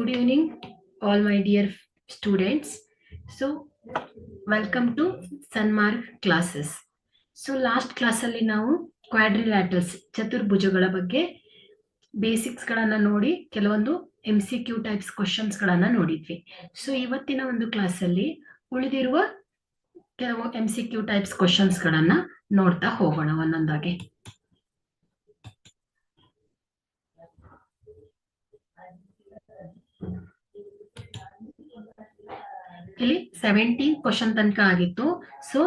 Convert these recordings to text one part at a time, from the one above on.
Good evening, all my dear students. So, welcome to Sanmark classes. So, last class ಅಲ್ಲಿ ನಾವು ಕ್ವಾಡ್ರಿಲ್ಯಾಟರಲ್ಸ್ ಚತುರ್ಭುಜಗಳ ಬಗ್ಗೆ basics ಗಳನ್ನ ನೋಡಿ ಕೆಲವೊಂದು MCQ ಟೈಪ್ಸ್ ಕ್ವಶನ್ಸ್ ಗಳನ್ನ ನೋಡಿದ್ವಿ. ಸೊ ಇವತ್ತಿನ ಒಂದು ಕ್ಲಾಸ್ ಅಲ್ಲಿ ಉಳಿದಿರುವ ಕೆಲವು MCQ ಟೈಪ್ಸ್ ಕ್ವಶನ್ಸ್ ಗಳನ್ನ ನೋಡ್ತಾ ಹೋಗೋಣ ಒಂದೊಂದಾಗಿ. ಇಲ್ಲಿ 17 ಕ್ವಶನ್ ತನಕ ಆಗಿತ್ತು. ಸೊ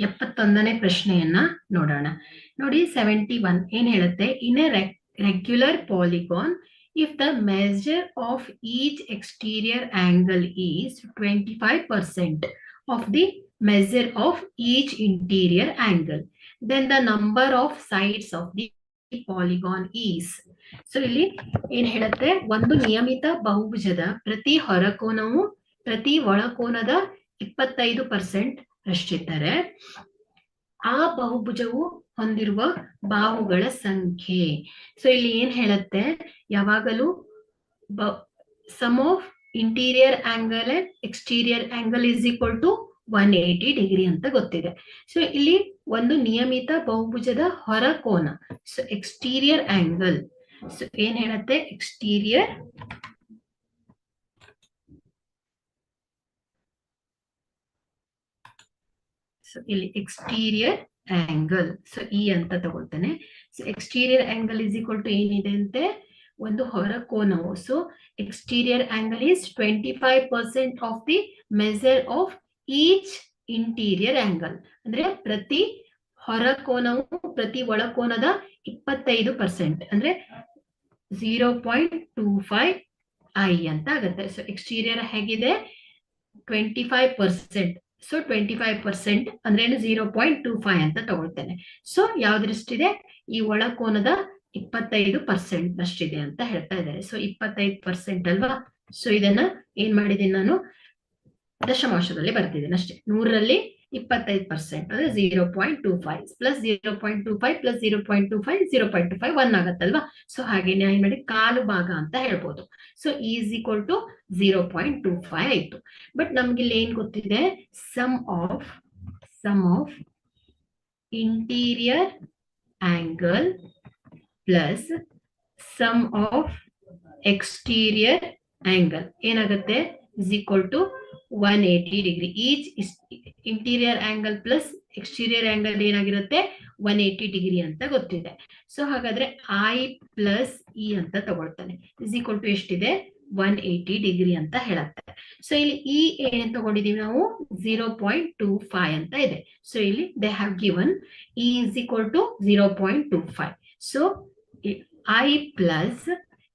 71ನೇ ಪ್ರಶ್ನೆಯನ್ನ ನೋಡೋಣ. ನೋಡಿ 71 ಏನ್ ಹೇಳುತ್ತೆ, ಇನ್ a regular polygon if the measure of each exterior angle is 25% of the measure of each interior angle, then the number of sides of the polygon is. So ಇಲ್ಲಿ ಏನ್ ಹೇಳುತ್ತೆ, ಒಂದು ನಿಯಮಿತ ಬಹುಭುಜದ ಪ್ರತಿ ಹೊರಕೋನವು ಪ್ರತಿ ಒಳಕೋನದ 25% ರಷ್ಟಿದ್ದರೆ ಆ ಬಹುಭುಜವು ಹೊಂದಿರುವ ಬಾಹುಗಳ ಸಂಖ್ಯೆ. ಸೊ ಇಲ್ಲಿ ಏನ್ ಹೇಳುತ್ತೆ, ಯಾವಾಗಲೂ sum of interior angle and exterior angle is equal to 180 degree ಅಂತ ಗೊತ್ತಿದೆ. ಸೊ ಇಲ್ಲಿ ಒಂದು ನಿಯಮಿತ ಬಹುಭುಜದ ಹೊರಕೋನ, ಸೊ ಎಕ್ಸ್ಟೀರಿಯರ್ ಆಂಗಲ್. ಸೊ ಏನ್ ಹೇಳುತ್ತೆ, ಎಕ್ಸ್ಟೀರಿಯರ್ ಇಲ್ಲಿ ಎಕ್ಸ್ಟೀರಿಯರ್ ಆಂಗಲ್, ಸೊ ಇ ಅಂತ ತಗೊಳ್ತೇನೆ. So exterior angle is equal to ಏನಿದೆ ಅಂತೆ, ಒಂದು ಹೊರಕೋನವು. So exterior angle is 25% of the measure of each interior angle. ಅಂದ್ರೆ ಪ್ರತಿ ಹೊರಕೋನವು ಪ್ರತಿ ಒಳಕೋನದ 25%, ಅಂದ್ರೆ 0.25 ಐ ಅಂತ ಆಗುತ್ತೆ. ಸೊ ಎಕ್ಸ್ಟೀರಿಯರ್ ಹೇಗಿದೆ, 25%. ಸೊ 25% ಅಂದ್ರೆ 0.25 ಅಂತ ತಗೊಳ್ತೇನೆ. ಸೊ ಯಾವ್ದ್ರಷ್ಟಿದೆ, ಈ ಒಳಕೋನದ 25% ಅಷ್ಟಿದೆ ಅಂತ ಹೇಳ್ತಾ ಇದ್ದಾರೆ. ಸೊ 25% ಅಲ್ವಾ. ಸೊ ಇದನ್ನ ಏನ್ ಮಾಡಿದೀನಿ ನಾನು, ದಶಮಾಂಶದಲ್ಲಿ ಬರ್ತಿದ್ದೀನಿ ಅಷ್ಟೇ. 100ರಲ್ಲಿ 25% ಅಂದ್ರೆ 0.25 ಪ್ಲಸ್ 0.25 ಪ್ಲಸ್ 0.25 0.25 1 ಆಗತ್ತಲ್ವಾ. ಸೊ ಹಾಗೇನೆ ಏನ್ ಮಾಡಿ, ಕಾಲು ಭಾಗ ಅಂತ ಹೇಳ್ಬೋದು. ಸೊ ಈಸ್ ಈಕ್ವಲ್ ಟು 0.25 ಆಯ್ತು. ಬಟ್ ನಮ್ಗೆ ಇಲ್ಲಿ ಏನ್ ಗೊತ್ತಿದೆ, sum of interior angle plus sum of exterior angle ಏನಾಗುತ್ತೆ, is equal to 180 degree. Each interior angle plus exterior angle ಏನಾಗಿರುತ್ತೆ, 180 ಡಿಗ್ರಿ ಅಂತ ಗೊತ್ತಿದೆ. ಸೊ ಹಾಗಾದ್ರೆ ಐ ಪ್ಲಸ್ ಇ ಅಂತ ತಗೊಳ್ತಾನೆ, ಇಸ್ ಈಕ್ವಲ್ ಟು ಎಷ್ಟಿದೆ, 180 ಡಿಗ್ರಿ ಅಂತ ಹೇಳುತ್ತೆ. ಸೊ ಇಲ್ಲಿ ಇ ಏನ್ ತಗೊಂಡಿದೀವಿ ನಾವು, 0.25 ಅಂತ ಇದೆ. ಸೊ ಇಲ್ಲಿ they have given E is equal to 0.25. So I plus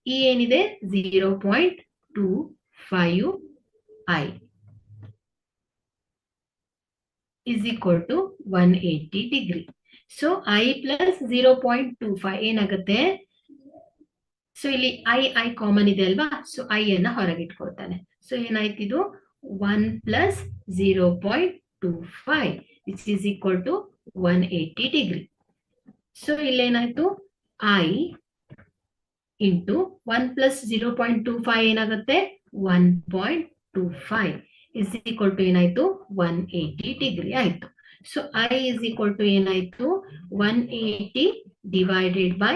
E ಏನಿದೆ 0.25 I is equal to 180 degree. So I plus 0.25 ಏನಾಗುತ್ತೆ, ಸೊ ಇಲ್ಲಿ ಐ ಕಾಮನ್ ಇದೆ ಅಲ್ವಾ. ಸೊ ಐ ಅನ್ನ ಹೊರಗಿಟ್ಕೊಳ್ತಾನೆ. ಸೊ ಏನಾಯ್ತು, ಇದು 1 plus 0.25 which is equal to 180 degree. So ಇಲ್ಲೇನಾಯ್ತು, I into 1 plus 0.25 ಏನಾಗುತ್ತೆ, 1.25 ಇಸ್ ಈಕ್ವಲ್ ಟು ಏನಾಯ್ತು, 180 ಡಿಗ್ರಿ ಆಯ್ತು. So I is equal to ಏನಾಯ್ತು, 180 ಡಿವೈಡೆಡ್ ಬೈ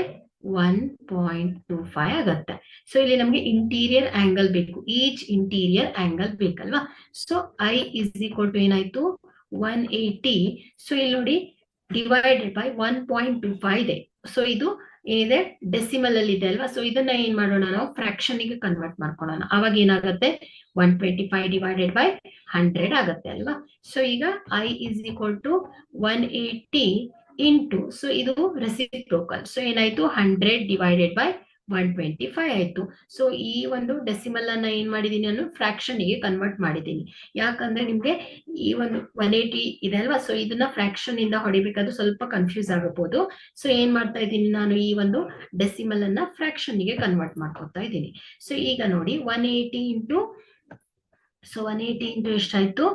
1.25 ಆಗತ್ತೆ. ಸೊ ಇಲ್ಲಿ ನಮ್ಗೆ ಇಂಟೀರಿಯರ್ ಆಂಗಲ್ ಬೇಕು, ಈಚ್ ಇಂಟೀರಿಯರ್ ಆಂಗಲ್ ಬೇಕಲ್ವಾ. So I is equal to ಏನಾಯ್ತು, 180. ಸೊ ಇಲ್ಲಿ ನೋಡಿ, ಡಿವೈಡೆಡ್ ಬೈ 1.25 ಇದೆ. ಸೊ ಇದು ಏನಿದೆ, ಡೆಸಿಮಲ್ ಅಲ್ಲಿ ಇದೆ ಅಲ್ವಾ. ಸೊ ಇದನ್ನ ಏನ್ ಮಾಡೋಣ, ನಾವು ಫ್ರಾಕ್ಷನ್ ಗೆ ಕನ್ವರ್ಟ್ ಮಾಡ್ಕೊಳ್ಳೋಣ. ಅವಾಗ ಏನಾಗುತ್ತೆ, 125 ಡಿವೈಡೆಡ್ ಬೈ 100 ಆಗುತ್ತೆ ಅಲ್ವಾ. ಸೊ ಈಗ I is equal to 180 into, so ಇದು ರೆಸಿಪ್ರೋಕಲ್. ಸೊ ಏನಾಯ್ತು, 100 ಡಿವೈಡೆಡ್ ಬೈ 125 ಆಯ್ತು. ಸೊ ಈ ಒಂದು ಡೆಸಿಮಲ್ ಅನ್ನ ಏನ್ ಮಾಡಿದೀನಿ ನಾನು, ಫ್ರಾಕ್ಷನ್ ಗೆ ಕನ್ವರ್ಟ್ ಮಾಡಿದ್ದೀನಿ. ಯಾಕಂದ್ರೆ ನಿಮ್ಗೆ ಈ ಒಂದು 180 ಇದೆ ಅಲ್ವಾ. ಸೊ ಇದನ್ನ ಫ್ರಾಕ್ಷನ್ ಇಂದ ಹೊಡಿಬೇಕಾದ್ರೆ ಸ್ವಲ್ಪ ಕನ್ಫ್ಯೂಸ್ ಆಗಬಹುದು. ಸೊ ಏನ್ ಮಾಡ್ತಾ ಇದ್ದೀನಿ ನಾನು, ಈ ಒಂದು ಡೆಸಿಮಲ್ ಅನ್ನ ಫ್ರಾಕ್ಷನ್ ಗೆ ಕನ್ವರ್ಟ್ ಮಾಡ್ಕೊತಾ ಇದ್ದೀನಿ. ಸೊ ಈಗ ನೋಡಿ, 180 ಇಂಟು, ಸೊ 180 ಇಂಟು ಎಷ್ಟಾಯ್ತು,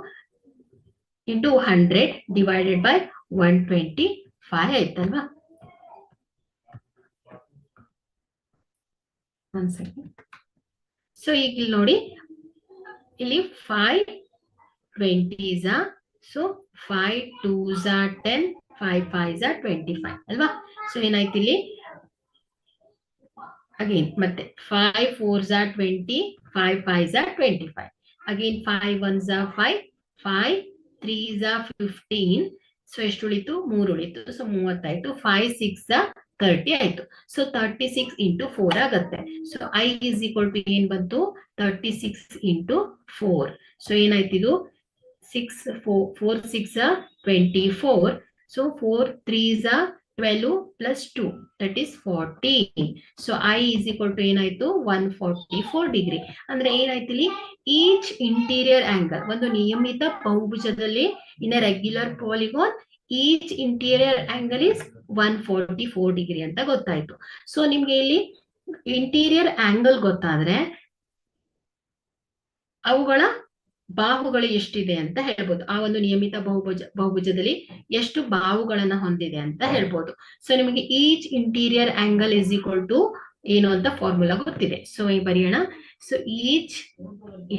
ಇಂಟು 100 ಡಿವೈಡೆಡ್ ಬೈ 125 ಆಯ್ತಲ್ವಾ. ಒಂದ್ ಸೆಕೆಂಡ್. ಸೊ ಈಗ ಇಲ್ಲಿ ನೋಡಿ, ಇಲ್ಲಿ 5 20s, ಸೊ 5 2s 10, 5 5s 25 ಅಲ್ವಾ. ಸೊ ಏನಾಯ್ತು ಇಲ್ಲಿ ಅಗೇನ್ ಮತ್ತೆ 5 4s 20, 5 5s 25, again 5 1s 5, 5 3s 15, so ಎಷ್ಟು ಉಳಿತು 3 ಉಳಿತು, ಸೊ 30 ಆಯ್ತು. 5 6 30 ಆಯ್ತು. ಸೊ 36 into 4 ಆಗತ್ತೆ. So I is equal to ಏನ್ ಬಂತು 36 into 4. ಸೊ ಏನಾಯ್ತು ಇದು 6 4 6 24. So 4 3s 12 plus 2 that is 14. So I is equal to ಏನಾಯ್ತು 144 ಡಿಗ್ರಿ. ಅಂದ್ರೆ ಏನಾಯ್ತು ಇಲ್ಲಿ ಈಚ್ ಇಂಟೀರಿಯರ್ ಆಂಗಲ್, ಒಂದು ನಿಯಮಿತ ಬಹುಭುಜದಲ್ಲಿ in a regular polygon each interior angle is 144 degree ಅಂತ ಗೊತ್ತಾಯ್ತು. ಸೊ ನಿಮ್ಗೆ ಇಲ್ಲಿ ಇಂಟೀರಿಯರ್ ಆಂಗಲ್ ಗೊತ್ತಾದ್ರೆ ಅವುಗಳ ಬಾಹುಗಳು ಎಷ್ಟಿದೆ ಅಂತ ಹೇಳ್ಬೋದು. ಆ ಒಂದು ನಿಯಮಿತ ಬಹುಭುಜದಲ್ಲಿ ಎಷ್ಟು ಬಾಹುಗಳನ್ನ ಹೊಂದಿದೆ ಅಂತ ಹೇಳ್ಬೋದು. ಸೊ ನಿಮಗೆ each interior angle is equal to ಏನು ಅಂತ ಫಾರ್ಮುಲಾ ಗೊತ್ತಿದೆ. ಸೊ ಈ ಬರೆಯೋಣ. So each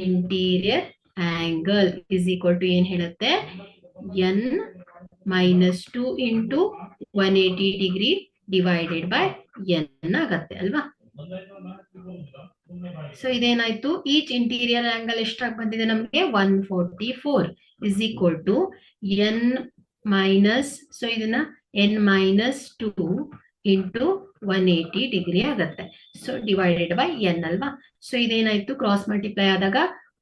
interior angle is equal to ಏನ್ ಹೇಳುತ್ತೆ n minus 2 into 180 degree divided by n ಆಗತ್ತೆ ಅಲ್ವಾ. ಸೊ ಇದೇನಾಯ್ತು ಈಚ್ ಇಂಟೀರಿಯರ್ ಆಂಗಲ್ ಎಷ್ಟಾಗಿ ಬಂದಿದೆ ನಮಗೆ 144 is equal to n minus, so ಇದನ್ನ n minus 2 into 180 ಡಿಗ್ರಿ ಆಗತ್ತೆ. ಸೊ ಡಿವೈಡೆಡ್ ಬೈ n ಅಲ್ವಾ. So ಇದೇನಾಯ್ತು cross multiply ಆದಾಗ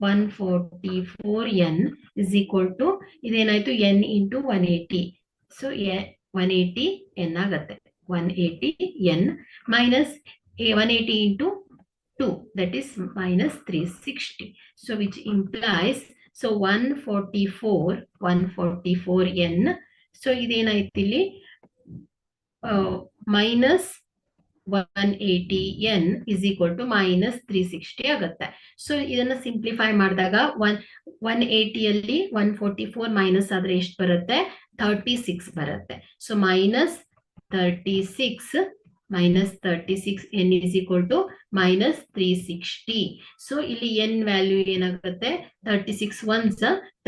144n is equal to ಇದೇನಾಯ್ತು n into 180. So 180n ಆಗತ್ತೆ. 180n minus 180 into 2 that is minus 360. So which implies, so 144n. So ಇದೇನಾಯ್ತು ಇಲ್ಲಿ minus 180n is equal to minus 360 ಆಗತ್ತೆ. So ಇದನ್ನ simplify ಮಾಡಿದಾಗ 180 ಅಲ್ಲಿ 144 minus ಆದ್ರೆ ಎಷ್ಟು ಬರುತ್ತೆ 36 ಬರುತ್ತೆ. So minus 36 n is equal to minus 360. So ಇಲ್ಲಿ n ವ್ಯಾಲ್ಯೂ ಏನಾಗುತ್ತೆ 36 ones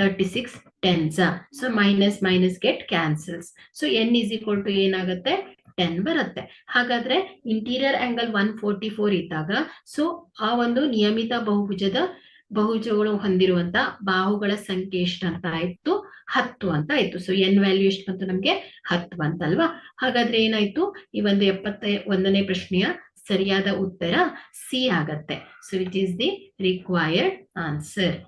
36 tens. So minus minus get cancels. So n is equal to ಏನಾಗುತ್ತೆ 10 ಬರುತ್ತೆ. ಹಾಗಾದ್ರೆ ಇಂಟೀರಿಯರ್ ಆಂಗಲ್ 144 ಇದ್ದಾಗ ಸೊ ಆ ಒಂದು ನಿಯಮಿತ ಬಹುಭುಜಗಳು ಹೊಂದಿರುವಂತ ಬಾಹುಗಳ ಸಂಖ್ಯೆ ಎಷ್ಟು ಅಂತ ಆಯ್ತು 10 ಅಂತ ಆಯ್ತು. ಸೊ n ವ್ಯಾಲ್ಯೂ ಎಷ್ಟು ಬಂತು ನಮ್ಗೆ 10 ಬಂತಲ್ವಾ. ಹಾಗಾದ್ರೆ ಏನಾಯ್ತು ಈ ಒಂದು 71ನೇ ಪ್ರಶ್ನೆಯ ಸರಿಯಾದ ಉತ್ತರ ಸಿ ಆಗತ್ತೆ. So it is the required answer.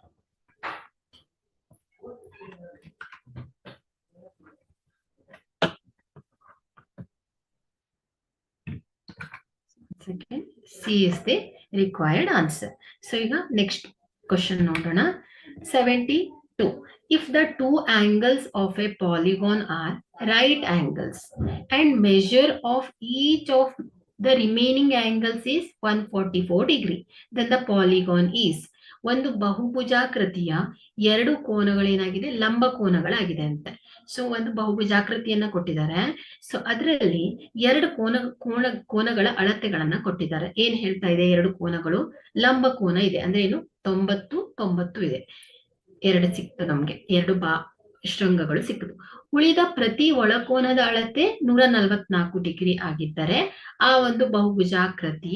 C is the required answer. So ಈಗ next question ನೋಡೋಣ. 72. If the two angles of a polygon are right angles and measure of each of the remaining angles is 144 degree, then the polygon is. ಒಂದು ಬಹುಭುಜಾಕೃತಿಯ ಎರಡು ಕೋನಗಳೇನಾಗಿದೆ ಲಂಬ ಕೋನಗಳಾಗಿದೆ ಅಂತ. So ಒಂದು ಬಹುಭುಜಾಕೃತಿಯನ್ನ ಕೊಟ್ಟಿದ್ದಾರೆ. So ಅದರಲ್ಲಿ ಎರಡು ಕೋನಗಳ ಅಳತೆಗಳನ್ನ ಕೊಟ್ಟಿದ್ದಾರೆ. ಏನ್ ಹೇಳ್ತಾ ಇದೆ ಎರಡು ಕೋನಗಳು ಲಂಬ ಕೋನ ಇದೆ ಅಂದ್ರೆ ಏನು 90 ಇದೆ. ಎರಡು ಸಿಕ್ತು ನಮ್ಗೆ, ಎರಡು ಶೃಂಗಗಳು ಸಿಕ್ಕಿತು. ಉಳಿದ ಪ್ರತಿ ಒಳಕೋನದ ಅಳತೆ 144 ಡಿಗ್ರಿ ಆಗಿದ್ದರೆ ಆ ಒಂದು ಬಹುಭುಜಾಕೃತಿ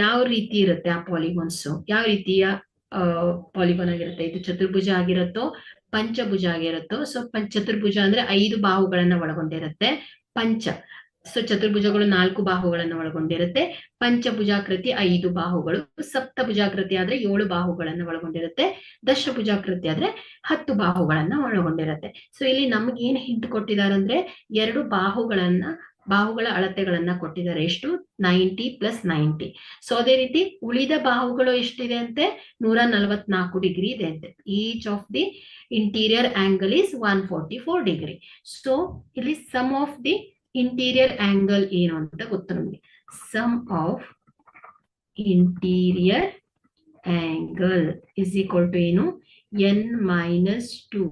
ಯಾವ ರೀತಿ ಇರುತ್ತೆ, ಆ ಪಾಲಿಗೋನ್ಸ್ ಯಾವ ರೀತಿಯ ಪಾಲಿಗೋನ್ ಆಗಿರುತ್ತೆ. ಇದು ಚತುರ್ಭುಜ ಆಗಿರುತ್ತೋ ಪಂಚಭುಜ ಆಗಿರುತ್ತೋ. ಸೊ ಚತುರ್ಭುಜ ಅಂದ್ರೆ 5 ಬಾಹುಗಳನ್ನ ಒಳಗೊಂಡಿರುತ್ತೆ. ಸೊ ಚತುರ್ಭುಜಗಳು 4 ಬಾಹುಗಳನ್ನ ಒಳಗೊಂಡಿರುತ್ತೆ. ಪಂಚಭುಜಾಕೃತಿ 5 ಬಾಹುಗಳು. ಸಪ್ತಭುಜಾಕೃತಿ ಆದ್ರೆ 7 ಬಾಹುಗಳನ್ನ ಒಳಗೊಂಡಿರುತ್ತೆ. ದಶಭುಜಾಕೃತಿ ಆದ್ರೆ 10 ಬಾಹುಗಳನ್ನ ಒಳಗೊಂಡಿರುತ್ತೆ. ಸೊ ಇಲ್ಲಿ ನಮ್ಗೆ ಏನ್ ಹಿಂಟ್ ಕೊಟ್ಟಿದ್ದಾರೆ ಅಂದ್ರೆ ಎರಡು ಬಾಹುಗಳ ಅಳತೆಗಳನ್ನ ಕೊಟ್ಟಿದ್ದಾರೆ. ಎಷ್ಟು 90 + 90. ಸೊ ಅದೇ ರೀತಿ ಉಳಿದ ಬಾಹುಗಳು ಎಷ್ಟಿದೆ ಅಂತೆ 144 ಡಿಗ್ರಿ ಇದೆ ಅಂತೆ. Each of the interior angle is 144 degree. So ಇಲ್ಲಿ sum of the interior angle ಏನು ಅಂತ ಗೊತ್ತು ನಮ್ಗೆ. Sum of interior angle is equal to ಏನು n - 2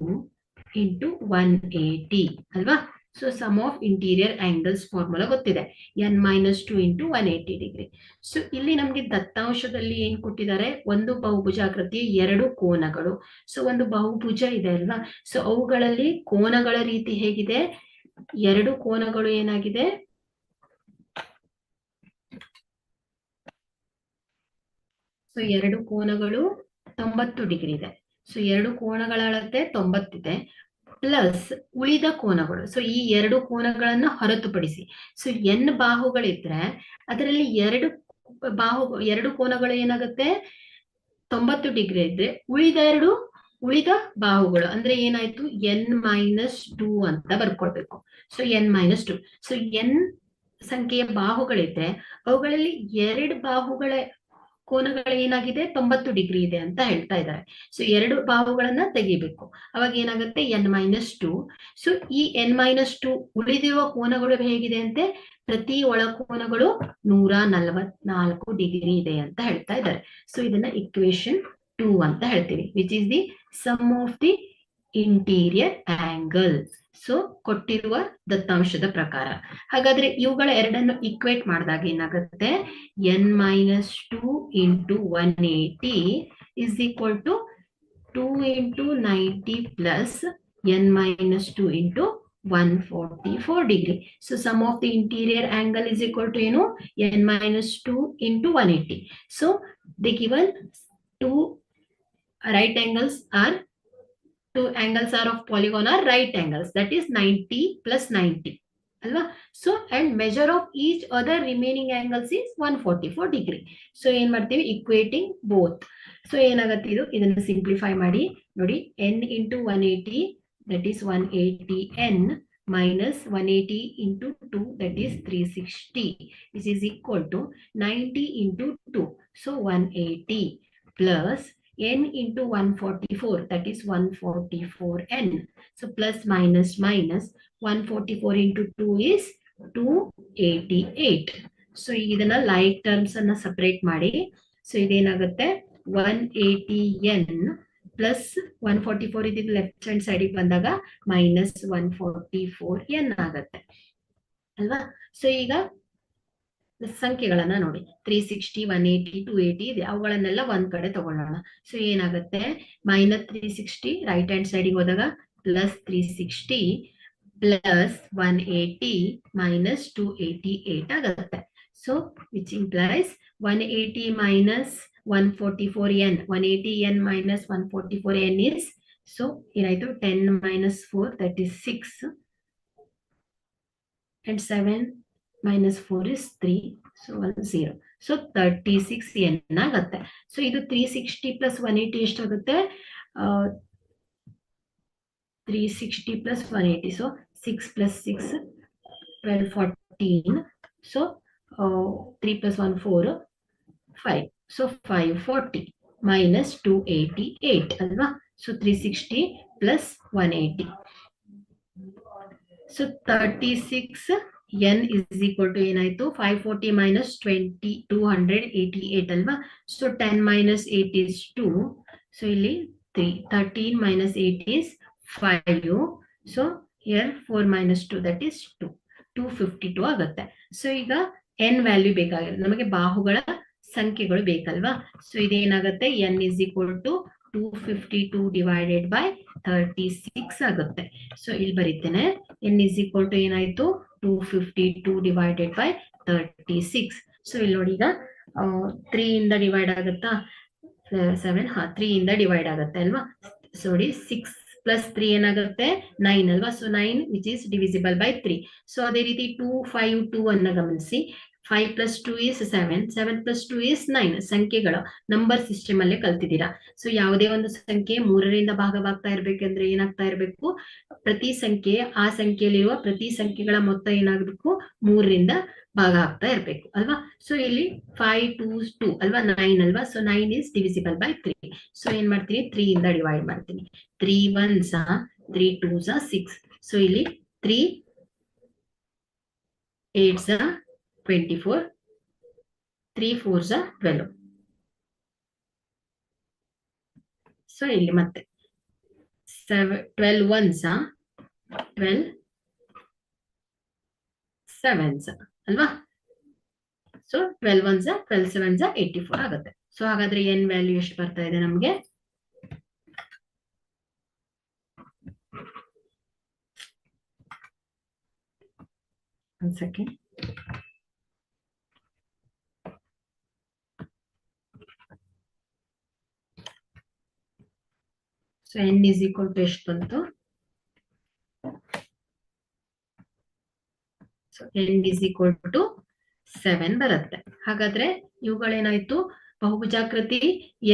× 180 ಅಲ್ವಾ. So sum of interior angles formula ಗೊತ್ತಿದೆ, n-2 ಇಂಟು 180 ಡಿಗ್ರಿ. ಸೊ ಇಲ್ಲಿ ನಮ್ಗೆ ದತ್ತಾಂಶದಲ್ಲಿ ಏನ್ ಕೊಟ್ಟಿದ್ದಾರೆ, ಒಂದು ಬಹುಭುಜಾಕೃತಿಯ ಎರಡು ಕೋನಗಳು. ಸೊ ಒಂದು ಬಹುಭುಜ ಇದೆ ಅಲ್ವಾ, ಸೊ ಅವುಗಳಲ್ಲಿ ಕೋನಗಳ ರೀತಿ ಹೇಗಿದೆ, ಎರಡು ಕೋನಗಳು ಏನಾಗಿದೆ, ಸೊ ಎರಡು ಕೋನಗಳು 90 ಡಿಗ್ರಿ ಇದೆ. ಸೊ ಎರಡು ಕೋನಗಳ ಅಳತೆ 90 ಇದೆ, ಪ್ಲಸ್ ಉಳಿದ ಕೋನಗಳು. ಸೊ ಈ ಎರಡು ಕೋನಗಳನ್ನ ಹೊರತುಪಡಿಸಿ, ಸೊ n ಬಾಹುಗಳಿದ್ರೆ ಅದರಲ್ಲಿ ಎರಡು ಕೋನಗಳು ಏನಾಗುತ್ತೆ, 90 ಡಿಗ್ರಿ ಇದ್ರೆ ಉಳಿದ ಬಾಹುಗಳು ಅಂದ್ರೆ ಏನಾಯ್ತು, n-2 ಅಂತ ಬರ್ಕೊಳ್ಬೇಕು. So n-2. ಸೊ n ಸಂಖ್ಯೆಯ ಬಾಹುಗಳಿದ್ರೆ ಅವುಗಳಲ್ಲಿ ಎರಡು ಬಾಹುಗಳ ಕೋನಗಳು ಏನಾಗಿದೆ, 90 ಡಿಗ್ರಿ ಇದೆ ಅಂತ ಹೇಳ್ತಾ ಇದ್ದಾರೆ. ಸೊ ಎರಡು ಬಾಹುಗಳನ್ನ ತೆಗಿಬೇಕು, ಅವಾಗ ಏನಾಗುತ್ತೆ n-2. ಸೊ ಈ n-2 ಉಳಿದಿರುವ ಕೋನಗಳು ಹೇಗಿದೆ ಅಂತೆ, ಪ್ರತಿ ಒಳಕೋನಗಳು 144 ಡಿಗ್ರಿ ಇದೆ ಅಂತ ಹೇಳ್ತಾ ಇದ್ದಾರೆ. ಸೊ ಇದನ್ನ ಇಕ್ವೇಶನ್ 2 ಅಂತ ಹೇಳ್ತೀವಿ, which is the sum of the interior angle. So ಕೊಟ್ಟಿರುವ ದತ್ತಾಂಶದ ಪ್ರಕಾರ. ಹಾಗಾದ್ರೆ ಇವುಗಳ ಎರಡನ್ನು ಇಕ್ವೇಟ್ ಮಾಡಿದಾಗ ಏನಾಗುತ್ತೆ, n-2 into 180 is equal to 2 into 90 plus n-2 into 144 degree. So sum of the interior angle is equal to ಏನು, n-2 into 180. So the given two right angles are of polygon are right angles, that is 90 plus 90 alva. So and measure of each other remaining angles is 144 degree. So ಏನ್ ಮಾಡ್ತೀವಿ, equating both. So ಏನಾಗುತ್ತೆ, ಇದನ್ನ simplify ಮಾಡಿ ನೋಡಿ, n into 180 that is 180n minus 180 into 2 that is 360. This is equal to 90 into 2, so 180 plus n into 144 that is 144n. So plus minus 144 into 2 is 288. So ಇದನ್ನ like terms ಅನ್ನ separate ಮಾಡಿ. So ಇದೇನಾಗುತ್ತೆ, 180n plus 144 ಇದಿದ್ದು left hand side ಬಂದಾಗ minus 144n ಆಗುತ್ತೆ ಅಲ್ವಾ. So ಈಗ ಸಂಖ್ಯೆಗಳನ್ನ ನೋಡಿ, 360, 180, 280 ಇದೆ, ಅವುಗಳನ್ನೆಲ್ಲ ಒಂದ್ ಕಡೆ ತಗೊಳ್ಳೋಣ. ಸೊ ಏನಾಗುತ್ತೆ, -360 ರೈಟ್ ಹ್ಯಾಂಡ್ ಸೈಡ್ಗೆ ಹೋದಾಗ ಪ್ಲಸ್ 360 ಪ್ಲಸ್ 180 ಮೈನಸ್ 288 ಆಗುತ್ತೆ. So which implies 180 minus 144n, 180n minus 144n is, so ಏನಾಯ್ತು, 10 minus 4 that is 6 and 7 minus 4 is 3, so 10. So 36n ಆಗುತ್ತೆ. ಸೊ ಇದು 360 plus 180 ಎಷ್ಟಾಗುತ್ತೆ, 360 plus 180, so 6 plus 6 12 14, so 3 plus 1 4 5, so 540 minus 288 ಅಲ್ವಾ. So 360 plus 180, so 36n is equal to ಏನಾಯ್ತು, 540 minus 288 ಅಲ್ವಾ. So 10 minus 8 is 2, so ಇಲ್ಲಿ 3, 13 minus 8 is 5, so here 4 minus 2 that is 2, 252 ಆಗುತ್ತೆ. So ಈಗ n value ಬೇಕಾಗಿದೆ ನಮಗೆ, ಬಾಹುಗಳ ಸಂಖ್ಯೆಗಳು ಬೇಕಲ್ವಾ. ಸೊ ಇದೇನಾಗುತ್ತೆ, n is equal to 252 divided by 36 ಆಗುತ್ತೆ. ಸೊ ಇಲ್ಲಿ ಬರೀತೇನೆ, n is equal to ಏನಾಯ್ತು, 252 divided by 36. ಸೊ ಇಲ್ಲಿ ನೋಡಿ, ಈಗ 3 ಇಂದ ಡಿವೈಡ್ ಆಗುತ್ತಾ, 7, 3 ಇಂದ ಡಿವೈಡ್ ಆಗುತ್ತೆ ಅಲ್ವಾ. ಸೊ ನೋಡಿ, 6 plus 3 ಏನಾಗುತ್ತೆ, 9 ಅಲ್ವಾ. So 9 which is divisible by 3. So ಅದೇ ರೀತಿ 2, 5, 2 ಅನ್ನ ಗಮನಿಸಿ, 5 plus 2 is 7, 7 plus 2 is 9. ಸಂಖ್ಯೆಗಳ ನಂಬರ್ ಸಿಸ್ಟಮ್ ಅಲ್ಲೇ ಕಲ್ತಿದ್ದೀರಾ. ಸೊ ಯಾವುದೇ ಒಂದು ಸಂಖ್ಯೆ 3ರಿಂದ ಭಾಗವಾಗ್ತಾ ಇರ್ಬೇಕಂದ್ರೆ ಏನಾಗ್ತಾ ಇರಬೇಕು, ಪ್ರತಿ ಸಂಖ್ಯೆ ಆ ಸಂಖ್ಯೆಯಲ್ಲಿರುವ ಪ್ರತಿ ಸಂಖ್ಯೆಗಳ ಮೊತ್ತ ಏನಾಗಬೇಕು, 3ರಿಂದ ಭಾಗ ಆಗ್ತಾ ಇರ್ಬೇಕು ಅಲ್ವಾ. ಸೊ ಇಲ್ಲಿ 5 2 2 ಅಲ್ವಾ, 9 ಅಲ್ವಾ. So 9 is divisible by 3. So ಏನ್ ಮಾಡ್ತೀನಿ, 3 ಇಂದ ಡಿವೈಡ್ ಮಾಡ್ತೀನಿ. 3 1s 3 2s 6. ಸೊ ಇಲ್ಲಿ 3 8s 24, 3 4s 12. ಸೊ ಇಲ್ಲಿ ಮತ್ತೆ 12 1s 12, sevens ಅಲ್ವಾ? ಸೊ 12 ones 12 sevens 84 ಆಗುತ್ತೆ. ಸೊ ಹಾಗಾದ್ರೆ n ವ್ಯಾಲ್ಯೂ ಎಷ್ಟು ಬರ್ತಾ ಇದೆ ನಮ್ಗೆ? ಒಂದು second. So n is equal to ಎಷ್ಟು ಬಂತು? So n is equal to 7 ಬರುತ್ತೆ. ಹಾಗಾದ್ರೆ ಇವುಗಳೇನಾಯ್ತು? ಬಹುಭುಜಾಕೃತಿ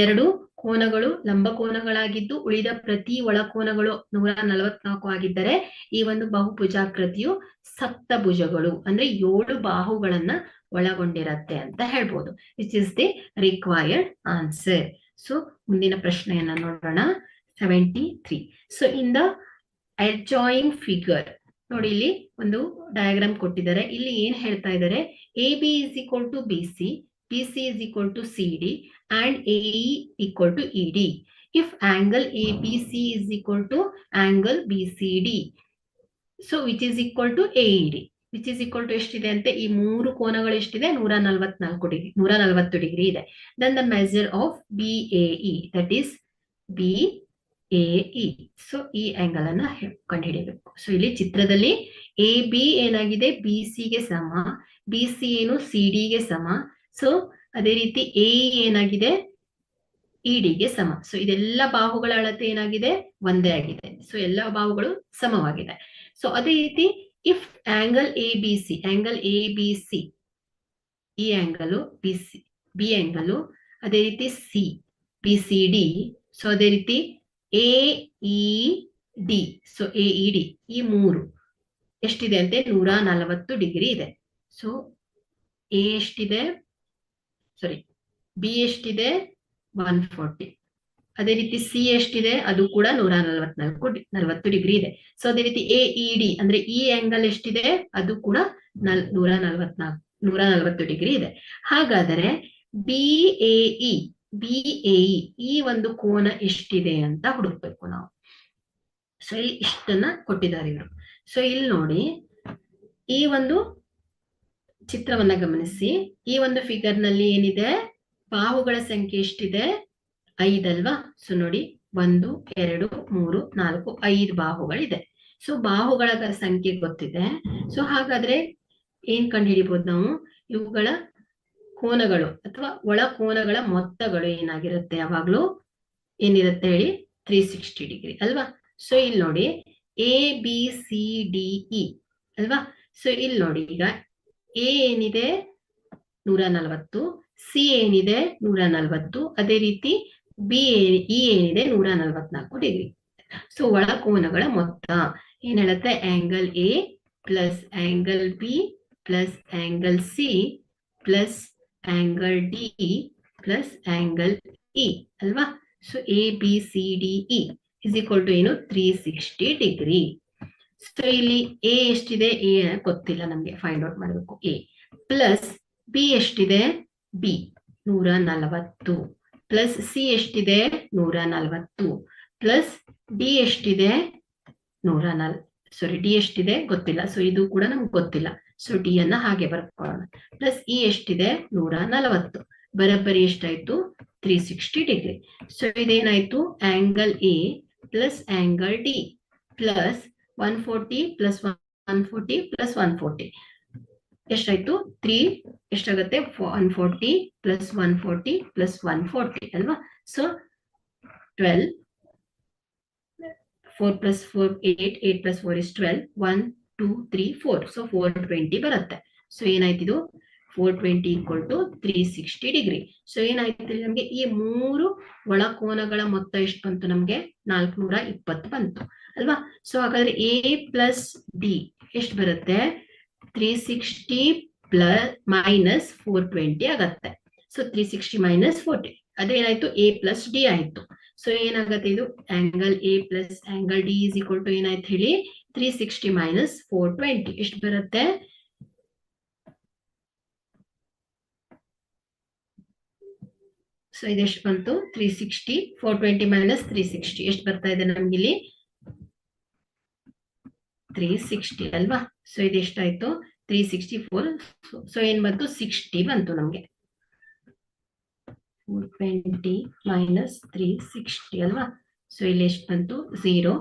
ಎರಡು ಕೋನಗಳು ಲಂಬ ಕೋನಗಳಾಗಿದ್ದು ಉಳಿದ ಪ್ರತಿ ಒಳಕೋನಗಳು 144 ಆಗಿದ್ದರೆ ಈ ಒಂದು ಬಹುಭುಜಾಕೃತಿಯು ಸಪ್ತಭುಜಗಳು ಅಂದ್ರೆ 7 ಬಾಹುಗಳನ್ನ ಒಳಗೊಂಡಿರತ್ತೆ ಅಂತ ಹೇಳ್ಬೋದು. Which is the required answer. So ಮುಂದಿನ ಪ್ರಶ್ನೆಯನ್ನ ನೋಡೋಣ. 73. So in the adjoining figure ನೋಡಿ, ಇಲ್ಲಿ ಒಂದು ಡಯಾಗ್ರಾಮ್ ಕೊಟ್ಟಿದ್ದಾರೆ. ಇಲ್ಲಿ ಏನ್ ಹೇಳ್ತಾ ಇದ್ದಾರೆ? A B is equal to B C, B C is equal to C D and A E equal to E D if angle A B C is equal to angle B C D. So which is equal to A E D. Which is equal to ಎಷ್ಟಿದೆ ಅಂತೆ? ಈ ಮೂರು ಕೋನಗಳು ಎಷ್ಟಿದೆ? 144 degree, 140 degree ಇದೆ. Then the measure of B A E, that is B A E. So ಈ angle ಅನ್ನ ಕಂಡುಹಿಡಿಯಬೇಕು. ಸೊ ಇಲ್ಲಿ ಚಿತ್ರದಲ್ಲಿ ಎ ಬಿ ಏನಾಗಿದೆ? ಬಿ ಸಿ ಗೆ ಸಮ, ಬಿ ಸಿ ಏನು? ಸಿ ಡಿ ಗೆ ಸಮ. ಸೊ ಅದೇ ರೀತಿ ಎ ಏನಾಗಿದೆ? ಇ ಡಿ ಗೆ ಸಮ. ಸೊ ಇದೆಲ್ಲ ಬಾಹುಗಳ ಅಳತೆ ಏನಾಗಿದೆ? ಒಂದೇ ಆಗಿದೆ. ಸೊ ಎಲ್ಲ ಬಾಹುಗಳು ಸಮವಾಗಿದೆ. ಸೊ ಅದೇ ರೀತಿ if angle A B C, angle A B C, ಈ angle B C, B angle, ಅದೇ ರೀತಿ C, B C D. So ಅದೇ ರೀತಿ A E D. So A E D ಈ ಮೂರು ಎಷ್ಟಿದೆ ಅಂತೆ? 140 ಡಿಗ್ರಿ ಇದೆ. ಸೊ ಎ ಎಷ್ಟಿದೆ? ಸಾರಿ, ಬಿ ಎಷ್ಟಿದೆ? 140. ಅದೇ ರೀತಿ ಸಿ ಎಷ್ಟಿದೆ? ಅದು ಕೂಡ 140 ಡಿಗ್ರಿ ಇದೆ. ಸೊ ಅದೇ ರೀತಿ ಎ ಇ ಡಿ ಅಂದ್ರೆ ಈ ಆಂಗಲ್ ಎಷ್ಟಿದೆ? ಅದು ಕೂಡ 140 ಡಿಗ್ರಿ ಇದೆ. ಹಾಗಾದರೆ B A E, B A E ಈ ಒಂದು ಕೋನ ಎಷ್ಟಿದೆ ಅಂತ ಹುಡುಕ್ಬೇಕು ನಾವು. ಸೊ ಇಲ್ಲಿ ಇಷ್ಟನ್ನ ಕೊಟ್ಟಿದ್ದಾರೆ ಇವರು. ಸೊ ಇಲ್ಲಿ ನೋಡಿ, ಈ ಒಂದು ಚಿತ್ರವನ್ನ ಗಮನಿಸಿ. ಈ ಒಂದು ಫಿಗರ್ ನಲ್ಲಿ ಏನಿದೆ? ಬಾಹುಗಳ ಸಂಖ್ಯೆ ಎಷ್ಟಿದೆ? 5 ಅಲ್ವಾ? ಸೊ ನೋಡಿ, 1 2 3 4 5 ಬಾಹುಗಳಿದೆ. ಸೊ ಬಾಹುಗಳ ಸಂಖ್ಯೆ ಗೊತ್ತಿದೆ. ಸೊ ಹಾಗಾದ್ರೆ ಏನ್ ಕಂಡು ಹಿಡಿಬಹುದು ನಾವು? ಇವುಗಳ ಕೋನಗಳು ಅಥವಾ ಒಳ ಕೋನಗಳ ಮೊತ್ತಗಳು ಏನಾಗಿರುತ್ತೆ? ಯಾವಾಗ್ಲೂ ಏನಿರುತ್ತೆ ಹೇಳಿ? 360 ಡಿಗ್ರಿ ಅಲ್ವಾ? ಸೊ ಇಲ್ಲಿ ನೋಡಿ, A B C D E ಅಲ್ವಾ? ಸೊ ಇಲ್ಲಿ ನೋಡಿ, ಈಗ ಎ ಏನಿದೆ? 140, ಸಿ ಏನಿದೆ? 140, ಅದೇ ರೀತಿ ಬಿ ಇ ಏನಿದೆ? 144 ಡಿಗ್ರಿ. ಸೊ ಒಳ ಕೋನಗಳ ಮೊತ್ತ ಏನ್ ಹೇಳುತ್ತೆ? Angle A plus angle B plus angle C plus angle D plus angle E ಅಲ್ವಾ? So A B C D E is equal to ಏನು? 360 ಡಿಗ್ರಿ. ಸೊ ಇಲ್ಲಿ ಎ ಎಷ್ಟಿದೆ? ಎ ಗೊತ್ತಿಲ್ಲ ನಮ್ಗೆ, ಫೈಂಡ್ ಔಟ್ ಮಾಡಬೇಕು. ಎ ಪ್ಲಸ್ ಬಿ ಎಷ್ಟಿದೆ? B 140 plus C ಎಷ್ಟಿದೆ? 140 plus D ಎಷ್ಟಿದೆ? ಡಿ ಎಷ್ಟಿದೆ ಗೊತ್ತಿಲ್ಲ. ಸೊ ಇದು ಕೂಡ ನಮ್ಗೆ ಗೊತ್ತಿಲ್ಲ. ಸೊ ಡಿ ಅನ್ನ ಹಾಗೆ ಬರ್ಕೊಳ್ಳೋಣ. ಪ್ಲಸ್ ಇ ಎಷ್ಟಿದೆ? 140. ಬರೋಬ್ಬರಿ ಎಷ್ಟಾಯ್ತು? 360 ಡಿಗ್ರಿ. ಸೊ ಇದೇನಾಯ್ತು? Angle A plus angle D plus 140 plus 140 plus 140 ಎಷ್ಟಾಯ್ತು? 3 ಎಷ್ಟಾಗುತ್ತೆ? 140 ಪ್ಲಸ್ 140 ಪ್ಲಸ್ 140 ಅಲ್ವಾ? So 12, 4 plus 4 8, 8 plus 4 is 12, 1 2 3 4. So 420 ಬರುತ್ತೆ. ಸೊ ಏನಾಯ್ತಿದು? 420 ಈಕ್ವಲ್ ಟು 360 ಡಿಗ್ರಿ. ಸೊ ಏನಾಯ್ತು ನಮ್ಗೆ? ಈ ಮೂರು ಒಳ ಕೋನಗಳ ಮೊತ್ತ ಎಷ್ಟು ಬಂತು ನಮ್ಗೆ? 420 ಬಂತು ಅಲ್ವಾ? ಸೊ ಹಾಗಾದ್ರೆ ಎ ಪ್ಲಸ್ ಡಿ ಎಷ್ಟು ಬರುತ್ತೆ? 360 ಪ್ಲಸ್ ಮೈನಸ್ 420 ಆಗತ್ತೆ. ಸೊ 360 ಮೈನಸ್ 40 ಅದೇನಾಯ್ತು? ಎ ಪ್ಲಸ್ ಡಿ ಆಯ್ತು. ಸೊ ಏನಾಗತ್ತೆ? ಇದು angle A plus angle D is equal to ಏನಾಯ್ತು ಹೇಳಿ? 360 ಮೈನಸ್ 420 ಎಷ್ಟು ಬರುತ್ತೆ? ಸೊ ಇದೆಷ್ಟು ಬಂತು? 360. 420 ಮೈನಸ್ 360 ಎಷ್ಟು ಬರ್ತಾ ಇದೆ ನಮ್ಗಿಲ್ಲಿ? 360 ಅಲ್ವಾ? ಸೊ ಇದೆಷ್ಟಾಯ್ತು? 364. ಸೊ ಏನ್ ಬಂತು 60 ಬಂತು ನಮ್ಗೆ. 420 ಮೈನಸ್ 360 ಅಲ್ವಾ. ಸೊ ಇಲ್ಲಿ ಎಷ್ಟು ಬಂತು 0.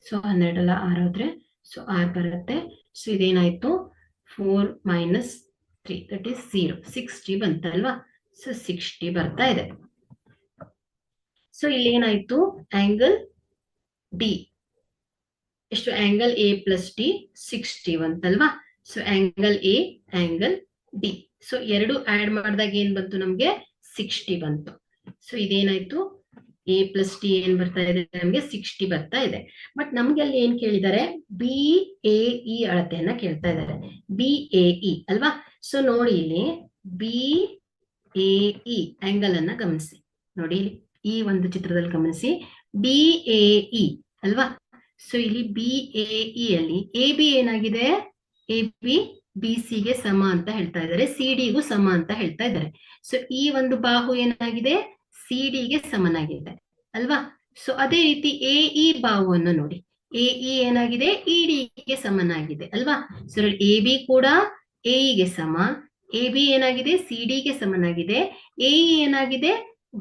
ಸೊ 12 6 ಆದ್ರೆ ಸೊ 6 ಬರುತ್ತೆ. ಸೊ ಇದೇನಾಯ್ತು 4 ಮೈನಸ್ 3 ದಟ್ ಈಸ್ 0. 60 ಬಂತಲ್ವಾ. ಸೊ 60 ಬರ್ತಾ ಇದೆ. ಸೊ ಇಲ್ಲಿ ಏನಾಯ್ತು ಆಂಗಲ್ ಡಿ ಎಷ್ಟು, ಆಂಗಲ್ ಎ ಪ್ಲಸ್ ಡಿ 60 ಬಂತಲ್ವಾ. So angle A angle D, so ಎರಡು ಆಡ್ ಮಾಡಿದಾಗ ಏನ್ ಬಂತು ನಮ್ಗೆ 60 ಬಂತು. ಸೊ ಇದೇನಾಯ್ತು ಎ ಪ್ಲಸ್ ಡಿ ಏನ್ ಬರ್ತಾ ಇದೆ ನಮ್ಗೆ 60 ಬರ್ತಾ ಇದೆ. ಬಟ್ ನಮ್ಗೆ ಅಲ್ಲಿ ಏನ್ ಕೇಳಿದ್ದಾರೆ ಬಿ ಎ ಇ ಅಳತೆಯನ್ನ ಕೇಳ್ತಾ ಇದ್ದಾರೆ. ಬಿ ಎ ಇ ಅಲ್ವಾ. ಸೊ ನೋಡಿ ಇಲ್ಲಿ ಬಿ ಎ ಇ ಆಂಗಲ್ ಅನ್ನ ಗಮನಿಸಿ. ನೋಡಿ ಇಲ್ಲಿ ಈ ಒಂದು ಚಿತ್ರದಲ್ಲಿ ಗಮನಿಸಿ ಬಿ ಎ ಇ ಅಲ್ವಾ. ಸೊ ಇಲ್ಲಿ ಬಿ ಎ ಇ ಅಲ್ಲಿ ಎ ಬಿ ಏನಾಗಿದೆ, ಎ ಬಿ ಬಿ ಸಿ ಗೆ ಸಮ ಅಂತ ಹೇಳ್ತಾ ಇದ್ದಾರೆ, ಸಿ ಡಿಗೂ ಸಮ ಅಂತ ಹೇಳ್ತಾ ಇದ್ದಾರೆ. ಸೊ ಈ ಒಂದು ಬಾಹು ಏನಾಗಿದೆ ಸಿ ಡಿ ಗೆ ಸಮನಾಗಿದೆ ಅಲ್ವಾ. ಸೊ ಅದೇ ರೀತಿ ಎ ಇ ಬಾಹುವನ್ನು ನೋಡಿ, ಎ ಇ ಏನಾಗಿದೆ ಇ ಡಿ ಗೆ ಸಮನಾಗಿದೆ ಅಲ್ವಾ. ಸೊ ಎ ಬಿ ಕೂಡ ಎ ಗೆ ಸಮ, ಎ ಬಿ ಏನಾಗಿದೆ ಸಿ ಡಿ ಗೆ ಸಮನಾಗಿದೆ, ಎ ಇ ಏನಾಗಿದೆ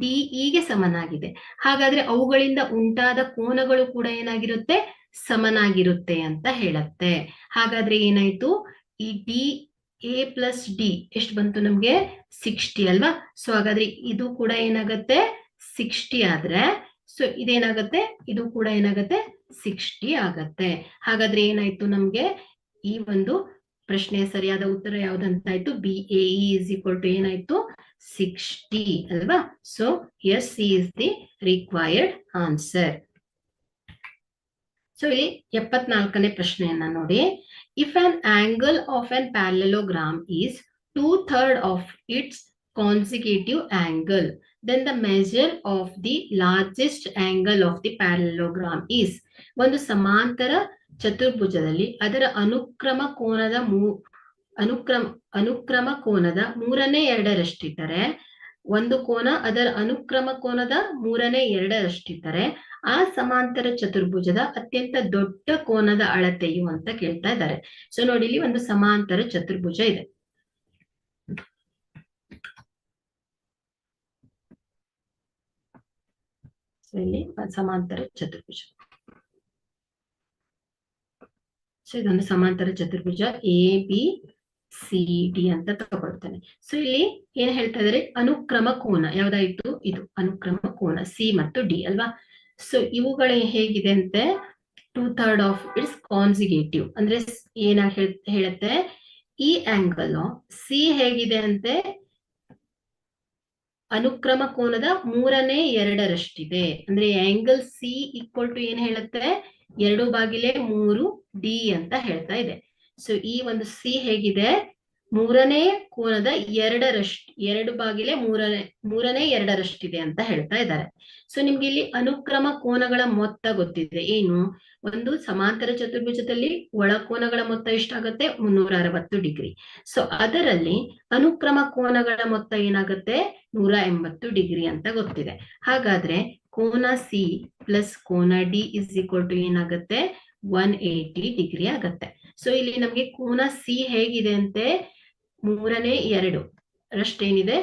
ಡಿ ಇ ಗೆ ಸಮನಾಗಿದೆ. ಹಾಗಾದ್ರೆ ಅವುಗಳಿಂದ ಉಂಟಾದ ಕೋನಗಳು ಕೂಡ ಏನಾಗಿರುತ್ತೆ ಸಮನಾಗಿರುತ್ತೆ ಅಂತ ಹೇಳುತ್ತೆ. ಹಾಗಾದ್ರೆ ಏನಾಯ್ತು ಈ ಡಿ ಎ ಪ್ಲಸ್ ಡಿ ಎಷ್ಟು ಬಂತು ನಮ್ಗೆ 60 ಅಲ್ವಾ. ಸೊ ಹಾಗಾದ್ರೆ ಇದು ಕೂಡ ಏನಾಗುತ್ತೆ 60 ಆದ್ರೆ ಸೊ ಇದೇನಾಗತ್ತೆ ಇದು ಕೂಡ ಏನಾಗತ್ತೆ 60 ಆಗತ್ತೆ. ಹಾಗಾದ್ರೆ ಏನಾಯ್ತು ನಮ್ಗೆ ಈ ಒಂದು ಪ್ರಶ್ನೆಯ ಸರಿಯಾದ ಉತ್ತರ ಯಾವ್ದಂತಾಯ್ತು B A E is equal to ಏನಾಯ್ತು 60 ಅಲ್ವಾ. So here C is the required answer. So ಇಲ್ಲಿ 74ನೇ ಪ್ರಶ್ನೆಯನ್ನ ನೋಡಿ. If an angle of an parallelogram is 2/3 of its consecutive angle, then the measure of the largest angle of the parallelogram is. ಒಂದು ಸಮಾಂತರ ಚತುರ್ಭುಜದಲ್ಲಿ ಅದರ ಅನುಕ್ರಮ ಕೋನದ ಕೋನದ 2/3 ಒಂದು ಕೋನ ಅದರ ಅನುಕ್ರಮ ಕೋನದ 2/3 ಆ ಸಮಾಂತರ ಚತುರ್ಭುಜದ ಅತ್ಯಂತ ದೊಡ್ಡ ಕೋನದ ಅಳತೆಯು ಅಂತ ಕೇಳ್ತಾ ಇದ್ದಾರೆ. ಸೊ ನೋಡಿ ಇಲ್ಲಿ ಒಂದು ಸಮಾಂತರ ಚತುರ್ಭುಜ ಇದೆ. ಇಲ್ಲಿ ಸಮಾಂತರ ಚತುರ್ಭುಜ. ಸೊ ಇದೊಂದು ಸಮಾಂತರ ಚತುರ್ಭುಜ ಎ ಬಿ ಸಿ ಡಿ ಅಂತ ತಗೊಳ್ತೇನೆ. ಸೊ ಇಲ್ಲಿ ಏನ್ ಹೇಳ್ತಾ ಇದಾರೆ ಅನುಕ್ರಮ ಕೋನ ಯಾವ್ದಾಯ್ತು ಇದು ಅನುಕ್ರಮ ಕೋನ ಸಿ ಮತ್ತು ಡಿ ಅಲ್ವಾ. ಸೊ ಇವುಗಳು ಹೇಗಿದೆ ಅಂತೆ 2/3 ಆಫ್ ಇಟ್ಸ್ ಕಾನ್ಸಿಕ್ಯೂಟಿವ್ ಅಂದ್ರೆ ಏನಾಗಿ ಹೇಳುತ್ತೆ ಈ ಆಂಗಲ್ ಸಿ ಹೇಗಿದೆ ಅಂತೆ ಅನುಕ್ರಮ ಕೋನದ 3/2 ಅಂದ್ರೆ ಆಂಗಲ್ ಸಿ ಈಕ್ವಲ್ ಟು ಏನ್ ಹೇಳುತ್ತೆ 2/3 ಡಿ ಅಂತ ಹೇಳ್ತಾ ಇದೆ. ಸೊ ಈ ಒಂದು ಸಿ ಹೇಗಿದೆ 3ನೇ ಕೋನದ 2/3 ಅಂತ ಹೇಳ್ತಾ ಇದ್ದಾರೆ. ಸೊ ನಿಮ್ಗೆ ಇಲ್ಲಿ ಅನುಕ್ರಮ ಕೋನಗಳ ಮೊತ್ತ ಗೊತ್ತಿದೆ ಏನು, ಒಂದು ಸಮಾಂತರ ಚತುರ್ಭುಜದಲ್ಲಿ ಒಳಕೋನಗಳ ಮೊತ್ತ ಎಷ್ಟಾಗುತ್ತೆ 360 ಡಿಗ್ರಿ. ಸೊ ಅದರಲ್ಲಿ ಅನುಕ್ರಮ ಕೋನಗಳ ಮೊತ್ತ ಏನಾಗುತ್ತೆ 180 ಡಿಗ್ರಿ ಅಂತ ಗೊತ್ತಿದೆ. ಹಾಗಾದ್ರೆ ಕೋನ ಸಿ ಪ್ಲಸ್ ಕೋನ ಡಿ ಇಸ್ ಈಕ್ವಲ್ ಟು ಏನಾಗುತ್ತೆ 180 ಡಿಗ್ರಿ ಆಗತ್ತೆ. ಸೊ ಇಲ್ಲಿ ನಮ್ಗೆ ಕೋನ ಸಿ ಹೇಗಿದೆ ಅಂತೆ 3/2 ರಷ್ಟೇನಿದೆ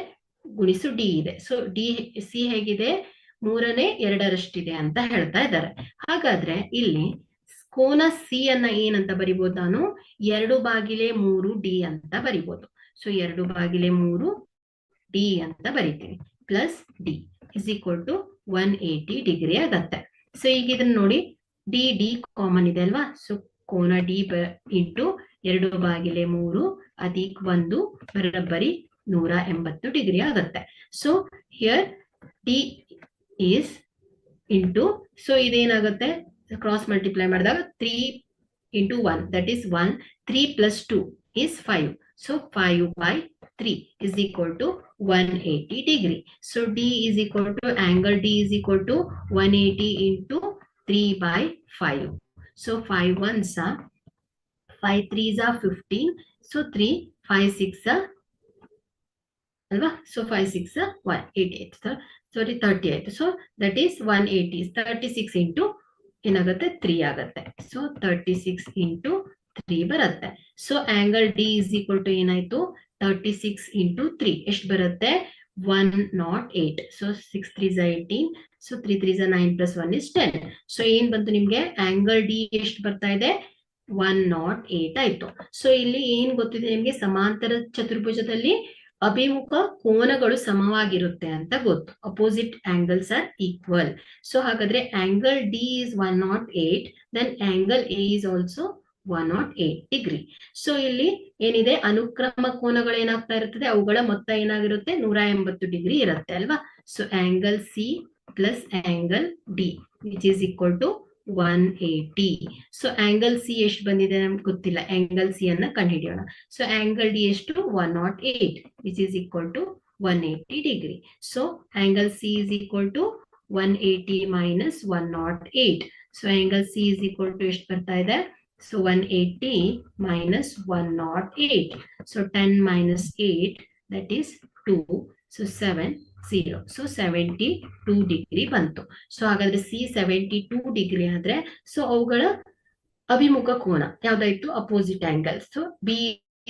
ಗುಣಿಸು ಡಿ ಇದೆ. ಸೊ ಡಿ ಸಿ ಹೇಗಿದೆ 3/2 ಅಂತ ಹೇಳ್ತಾ ಇದ್ದಾರೆ. ಹಾಗಾದ್ರೆ ಇಲ್ಲಿ ಕೋನ ಸಿ ಅನ್ನ ಏನಂತ ಬರಿಬಹುದು ನಾನು 2/3 ಡಿ ಅಂತ ಬರಿಬಹುದು. ಸೊ 2/3 ಡಿ ಅಂತ ಬರಿತೀನಿ plus D is equal to 180 degree ಆಗತ್ತೆ. ಸೊ ಈಗ ಇದನ್ನ ನೋಡಿ ಡಿ ಡಿ ಕಾಮನ್ ಇದೆ ಅಲ್ವಾ. ಸೊ ಕೋನ ಡಿ ಇಂಟು 2/3 ಅಧಿಕ್ 1 ಬರೋಬ್ಬರಿ 180 ಡಿಗ್ರಿ ಆಗತ್ತೆ. So here D is into so ಇದೇನಾಗುತ್ತೆ ಕ್ರಾಸ್ ಮಲ್ಟಿಪ್ಲೈ ಮಾಡಿದಾಗ 3 into 1 that is 1, 3 plus 2 is 5. So 5/3 is equal to 180 degree. So D is equal to angle D is equal to 180 into 3/5. So 5 1s are 5 3s are 15. So 3 5 6 are alva. So 5 6 are 188. Sorry 38. So that is 180 36 into ಏನಾಗುತ್ತೆ 3 ಆಗುತ್ತೆ. So 36 into 3 ಬರುತ್ತೆ. So angle D is equal to ಏನಾಯ್ತು 36 into 3 ಎಷ್ಟು ಬರುತ್ತೆ 108. So 6 3 18. So 3 3 9 plus 1 is 10. ಸೊ ಏನ್ ಬಂತು ನಿಮ್ಗೆ ಆಂಗಲ್ ಡಿ ಎಷ್ಟು ಬರ್ತಾ ಇದೆ 108 ಆಯ್ತು. ಸೊ ಇಲ್ಲಿ ಏನ್ ಗೊತ್ತಿದೆ ನಿಮ್ಗೆ ಸಮಾಂತರ ಚತುರ್ಭುಜದಲ್ಲಿ ಅಭಿಮುಖ ಕೋನಗಳು ಸಮವಾಗಿರುತ್ತೆ ಅಂತ ಗೊತ್ತು. Opposite angles are equal. So ಹಾಗಾದ್ರೆ angle D is 108, then angle A is also 108 degree. So ಇಲ್ಲಿ ಏನಿದೆ ಅನುಕ್ರಮ ಕೋನಗಳು ಏನಾಗ್ತಾ ಇರುತ್ತದೆ ಅವುಗಳ ಮೊತ್ತ ಏನಾಗಿರುತ್ತೆ 180 ಡಿಗ್ರಿ ಇರುತ್ತೆ ಅಲ್ವಾ. So angle C plus angle D which is equal to 180. So angle C ಎಷ್ಟು ಬಂದಿದೆ ನಮ್ಗೆ ಗೊತ್ತಿಲ್ಲ, ಆಂಗಲ್ ಸಿ ಅನ್ನ ಕಂಡುಹಿಡಿಯೋಣ. ಸೊ ಆಂಗಲ್ ಡಿ ಎಷ್ಟು 108 which is equal to 180 degree. So angle C is equal to 180 minus 108. So angle C is equal to ಎಷ್ಟು ಬರ್ತಾ ಇದೆ so 180 minus 108. So 10 minus 8 that is 2. So 7 0. So 72 degree ಬಂತು. So ಹಾಗಾದ್ರೆ C 72 degree ಆದ್ರೆ so ಅವುಗಳ ಅಭಿಮುಖ ಕೋನ ಯಾವ್ದಾಯ್ತು opposite angle. So B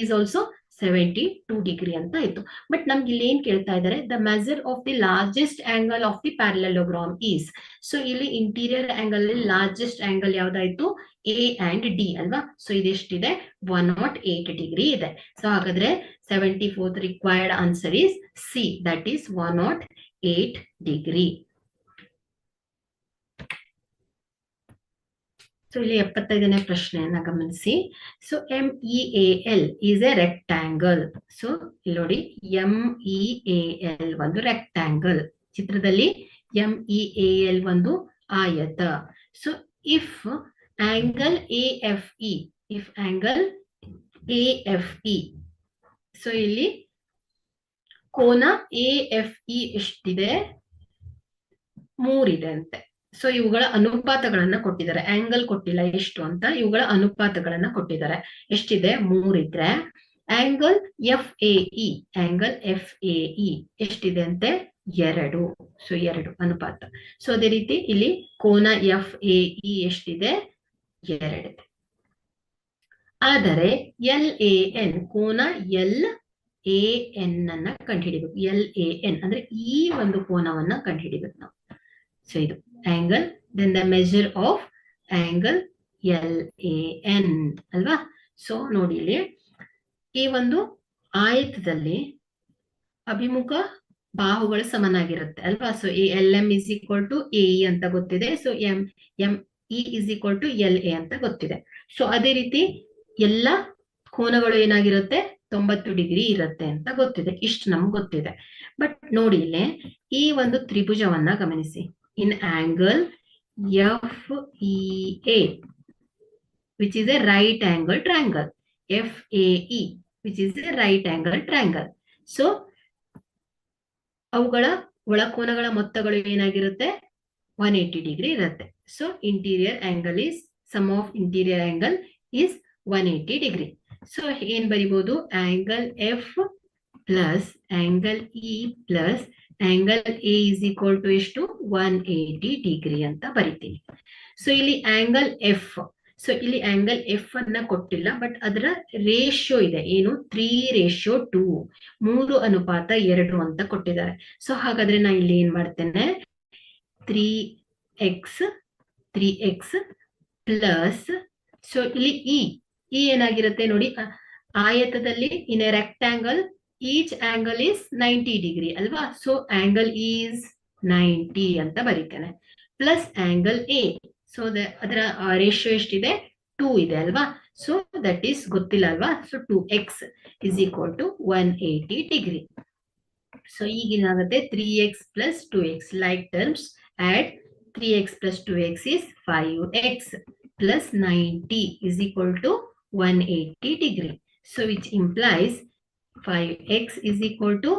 is also 72 degree ಅಂತ ಆಯ್ತು. ಬಟ್ ನಮ್ಗೆ ಇಲ್ಲಿ ಏನ್ ಕೇಳ್ತಾ ಇದ್ದಾರೆ the measure of the largest angle of the parallelogram is. So ಇಲ್ಲಿ ಇಂಟೀರಿಯರ್ ಆಂಗಲ್ ಅಲ್ಲಿ ಲಾರ್ಜೆಸ್ಟ್ ಆಂಗಲ್ ಯಾವ್ದಾಯ್ತು ಎ ಅಂಡ್ ಡಿ ಅಲ್ವಾ. ಸೊ ಇದೆಷ್ಟಿದೆ 108 ಡಿಗ್ರಿ ಇದೆ. ಸೊ ಹಾಗಾದ್ರೆ 74th required answer is C, that is 108 degree. So ಇಲ್ಲಿ 75ನೇ ಪ್ರಶ್ನೆಯನ್ನ ಗಮನಿಸಿ. So MEAL is A rectangle. So ಇಲ್ಲಿ ನೋಡಿ MEAL ಒಂದು ರೆಕ್ಟಾಂಗಲ್, ಚಿತ್ರದಲ್ಲಿ MEAL ಒಂದು ಆಯತ. So if angle AFE, if angle AFE, so ಇಲ್ಲಿ ಕೋನ AFE ಎಷ್ಟಿದೆ 3 ಇದೆ ಅಂತೆ. ಸೊ ಇವುಗಳ ಅನುಪಾತಗಳನ್ನ ಕೊಟ್ಟಿದ್ದಾರೆ, ಆಂಗಲ್ ಕೊಟ್ಟಿಲ್ಲ ಎಷ್ಟು ಅಂತ, ಇವುಗಳ ಅನುಪಾತಗಳನ್ನ ಕೊಟ್ಟಿದ್ದಾರೆ. ಎಷ್ಟಿದೆ 3 ಇದ್ರೆ ಆಂಗಲ್ FAE, ಆಂಗಲ್ FAE ಎಷ್ಟಿದೆ ಅಂತೆ 2. ಸೊ 2 ಅನುಪಾತ. ಸೊ ಅದೇ ರೀತಿ ಇಲ್ಲಿ ಕೋನ FAE ಎಷ್ಟಿದೆ 2. ಆದರೆ LAN ಕೋನ LAN ಅನ್ನ ಕಂಡುಹಿಡಿಬೇಕು. LAN ಅಂದ್ರೆ ಈ ಒಂದು ಕೋನವನ್ನ ಕಂಡುಹಿಡಿಬೇಕು ನಾವು. ಸೊ ಇದು angle, then the measure of angle LAN ಅಲ್ವಾ. ಸೊ ನೋಡಿ ಇಲ್ಲಿ ಈ ಒಂದು ಆಯತದಲ್ಲಿ ಅಭಿಮುಖ ಬಾಹುಗಳು ಸಮನಾಗಿರುತ್ತೆ ಅಲ್ವಾ. So LM is equal to AE ಅಂತ ಗೊತ್ತಿದೆ. So ME is equal to LA ಅಂತ ಗೊತ್ತಿದೆ. ಸೊ ಅದೇ ರೀತಿ ಎಲ್ಲ ಕೋನಗಳು ಏನಾಗಿರುತ್ತೆ 90 ಡಿಗ್ರಿ ಇರುತ್ತೆ ಅಂತ ಗೊತ್ತಿದೆ. ಇಷ್ಟು ನಮ್ಗೆ ಗೊತ್ತಿದೆ. ಬಟ್ ನೋಡಿ ಇಲ್ಲಿ ಈ ಒಂದು ತ್ರಿಭುಜವನ್ನ ಗಮನಿಸಿ. ಇನ್ angle FEA which is a right angle triangle, FAE which is a right angle triangle. So ಅವುಗಳ ಒಳಕೋನಗಳ ಮೊತ್ತಗಳು ಏನಾಗಿರುತ್ತೆ 180 ಡಿಗ್ರಿ ಇರುತ್ತೆ. So interior angle is sum of interior angle is 180 degree. So ಏನ್ ಬರಿಬಹುದು angle F plus angle E plus angle A is equal to ಎಷ್ಟು 180 degree ಅಂತ ಬರಿತೀನಿ. ಸೊ ಇಲ್ಲಿ ಆಂಗಲ್ F, ಸೊ ಇಲ್ಲಿ ಆಂಗಲ್ F ಅನ್ನ ಕೊಟ್ಟಿಲ್ಲ, ಬಟ್ ಅದರ ರೇಷಿಯೋ ಇದೆ ಏನು 3:2, 3:2 ಅಂತ ಕೊಟ್ಟಿದ್ದಾರೆ. ಸೊ ಹಾಗಾದ್ರೆ ನಾ ಇಲ್ಲಿ ಏನ್ ಮಾಡ್ತೇನೆ 3x ಪ್ಲಸ್, ಸೊ ಇಲ್ಲಿ E ಏನಾಗಿರುತ್ತೆ ನೋಡಿ, ಆಯತದಲ್ಲಿ in a rectangle each angle is 90 degree ಅಲ್ವಾ. ಸೊ ಆಂಗಲ್ ಈಸ್ 90 ಅಂತ ಬರೀತೇನೆ. ಪ್ಲಸ್ ಆಂಗಲ್ A, ಸೊ ಅದರ ರೇಷಿಯೋ ಎಷ್ಟಿದೆ 2 ಇದೆ ಅಲ್ವಾ. ಸೊ ದಟ್ ಈಸ್ ಗೊತ್ತಿಲ್ಲ ಅಲ್ವಾ. So 2x is equal to 180 degree. So ಈಗೇನಾಗುತ್ತೆ 3x plus 2x, like terms add 3x plus 2x is 5x plus 90 is equal to 180 degree. So which implies 5x is equal to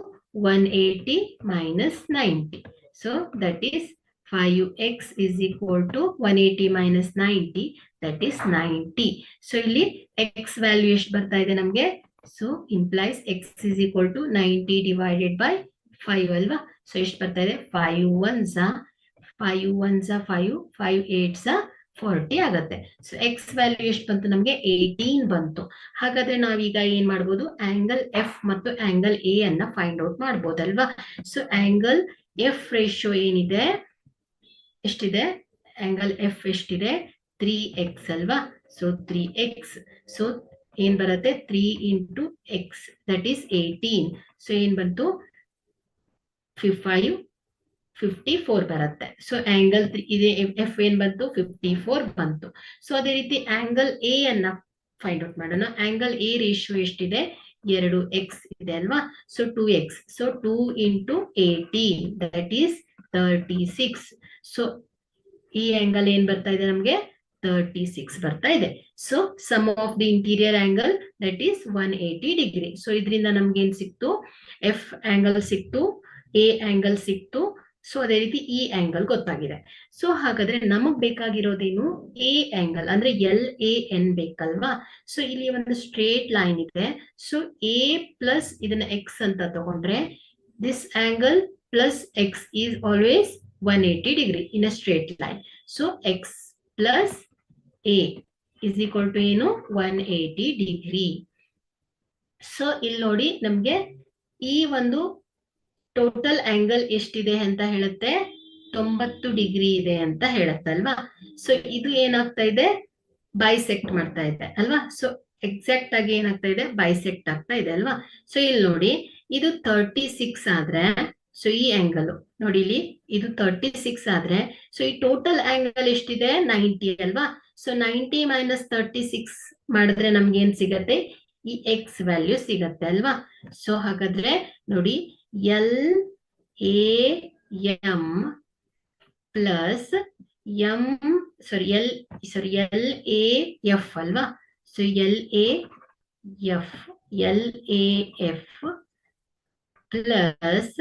180 minus 90. So that is 5x is equal to 180 minus 90, that is 90. So ಇಲ್ಲಿ x value ಎಷ್ಟು ಬರ್ತಾ ಇದೆ ನಮಗೆ. So implies x is equal to 90 divided by 5 ಅಲ್ವಾ. So ಎಷ್ಟು ಬರ್ತಾ ಇದೆ 5 1s 5 1s 5, 5 8s 40 ಆಗತ್ತೆ. ಸೊ ಎಕ್ಸ್ ವ್ಯಾಲ್ಯೂ ಎಷ್ಟು ಬಂತು ನಮ್ಗೆ 18 ಬಂತು. ಹಾಗಾದ್ರೆ ನಾವೀಗ ಏನ್ ಮಾಡ್ಬೋದು, ಆಂಗಲ್ ಎಫ್ ಮತ್ತು ಆಂಗಲ್ ಎ ಅನ್ನ ಫೈಂಡ್ ಔಟ್ ಮಾಡ್ಬೋದಲ್ವಾ. ಸೊ ಆಂಗಲ್ ಎಫ್ ರೇಷಿಯೋ ಏನಿದೆ, ಎಷ್ಟಿದೆ, ಆಂಗಲ್ ಎಫ್ ಎಷ್ಟಿದೆ, 3x ಅಲ್ವಾ. ಸೊ 3x, ಸೊ ಏನ್ ಬರುತ್ತೆ, 3 into X that is 18. So ಏನ್ ಬಂತು, 54 ಬರುತ್ತೆ. ಸೊ ಆಂಗಲ್ ಇದೆ ಎಫ್ ಏನ್ ಬಂತು, 54 ಬಂತು. ಸೊ ಅದೇ ರೀತಿ ಆಂಗಲ್ ಎ ಅನ್ನ ಫೈಂಡ್ ಔಟ್ ಮಾಡೋಣ. ಆಂಗಲ್ ಎ ರೇಷಿಯೋ ಎಷ್ಟಿದೆ, 2x ಇದೆ ಅಲ್ವಾ. So 2x, so 2 into 18 that is 36. So ಈ ಆಂಗಲ್ ಏನ್ ಬರ್ತಾ ಇದೆ ನಮ್ಗೆ, 36 ಬರ್ತಾ ಇದೆ. So sum of the interior angle that is 180 degree. So ಇದರಿಂದ ನಮ್ಗೆ ಏನ್ ಸಿಕ್ತು, ಎಫ್ ಆಂಗಲ್ ಸಿಕ್ತು, ಎ ಆಂಗಲ್ ಸಿಕ್ತು. ಸೊ ಅದೇ ರೀತಿ ಈ ಆಂಗಲ್ ಗೊತ್ತಾಗಿದೆ. ಸೊ ಹಾಗಾದ್ರೆ ನಮಗ್ ಬೇಕಾಗಿರೋದೇನು, ಎ ಆಂಗಲ್ ಅಂದ್ರೆ LAN ಬೇಕಲ್ವಾ. ಸೊ ಇಲ್ಲಿ ಒಂದು ಸ್ಟ್ರೇಟ್ ಲೈನ್ ಇದೆ. ಸೊ ಎ ಪ್ಲಸ್ ಇದನ್ನ ಎಕ್ಸ್ ಅಂತ ತಗೊಂಡ್ರೆ, this angle plus X is always 180 degree in a straight line. So X plus A is equal to ಏನು, 180 ಡಿಗ್ರಿ. ಸೊ ಇಲ್ಲಿ ನೋಡಿ ನಮ್ಗೆ ಈ ಒಂದು ಟೋಟಲ್ ಆಂಗಲ್ ಎಷ್ಟಿದೆ ಅಂತ ಹೇಳುತ್ತೆ, 90 ಡಿಗ್ರಿ ಇದೆ ಅಂತ ಹೇಳುತ್ತಲ್ವಾ. ಸೊ ಇದು ಏನಾಗ್ತಾ ಇದೆ, ಬೈಸೆಕ್ಟ್ ಮಾಡ್ತಾ ಇದೆ ಅಲ್ವಾ. ಸೊ ಎಕ್ಸಾಕ್ಟ್ ಆಗಿ ಏನಾಗ್ತಾ ಇದೆ, ಬೈಸೆಕ್ಟ್ ಆಗ್ತಾ ಇದೆ ಅಲ್ವಾ. ಸೊ ಇಲ್ಲಿ ನೋಡಿ ಇದು 36 ಆದ್ರೆ, ಸೊ ಈ ಆಂಗಲ್ ನೋಡಿ ಇಲ್ಲಿ ಇದು 36 ಆದ್ರೆ, ಸೊ ಈ ಟೋಟಲ್ ಆಂಗಲ್ ಎಷ್ಟಿದೆ, 90 ಅಲ್ವಾ. ಸೊ 90 ಮೈನಸ್ 36 ಮಾಡಿದ್ರೆ ನಮ್ಗೆ ಏನ್ ಸಿಗತ್ತೆ, ಈ ಎಕ್ಸ್ ವ್ಯಾಲ್ಯೂ ಸಿಗತ್ತೆ ಅಲ್ವಾ. ಸೊ ಹಾಗಾದ್ರೆ ನೋಡಿ LAM ಪ್ಲಸ್ LAF ಅಲ್ವಾ. ಸೊ LAF ಪ್ಲಸ್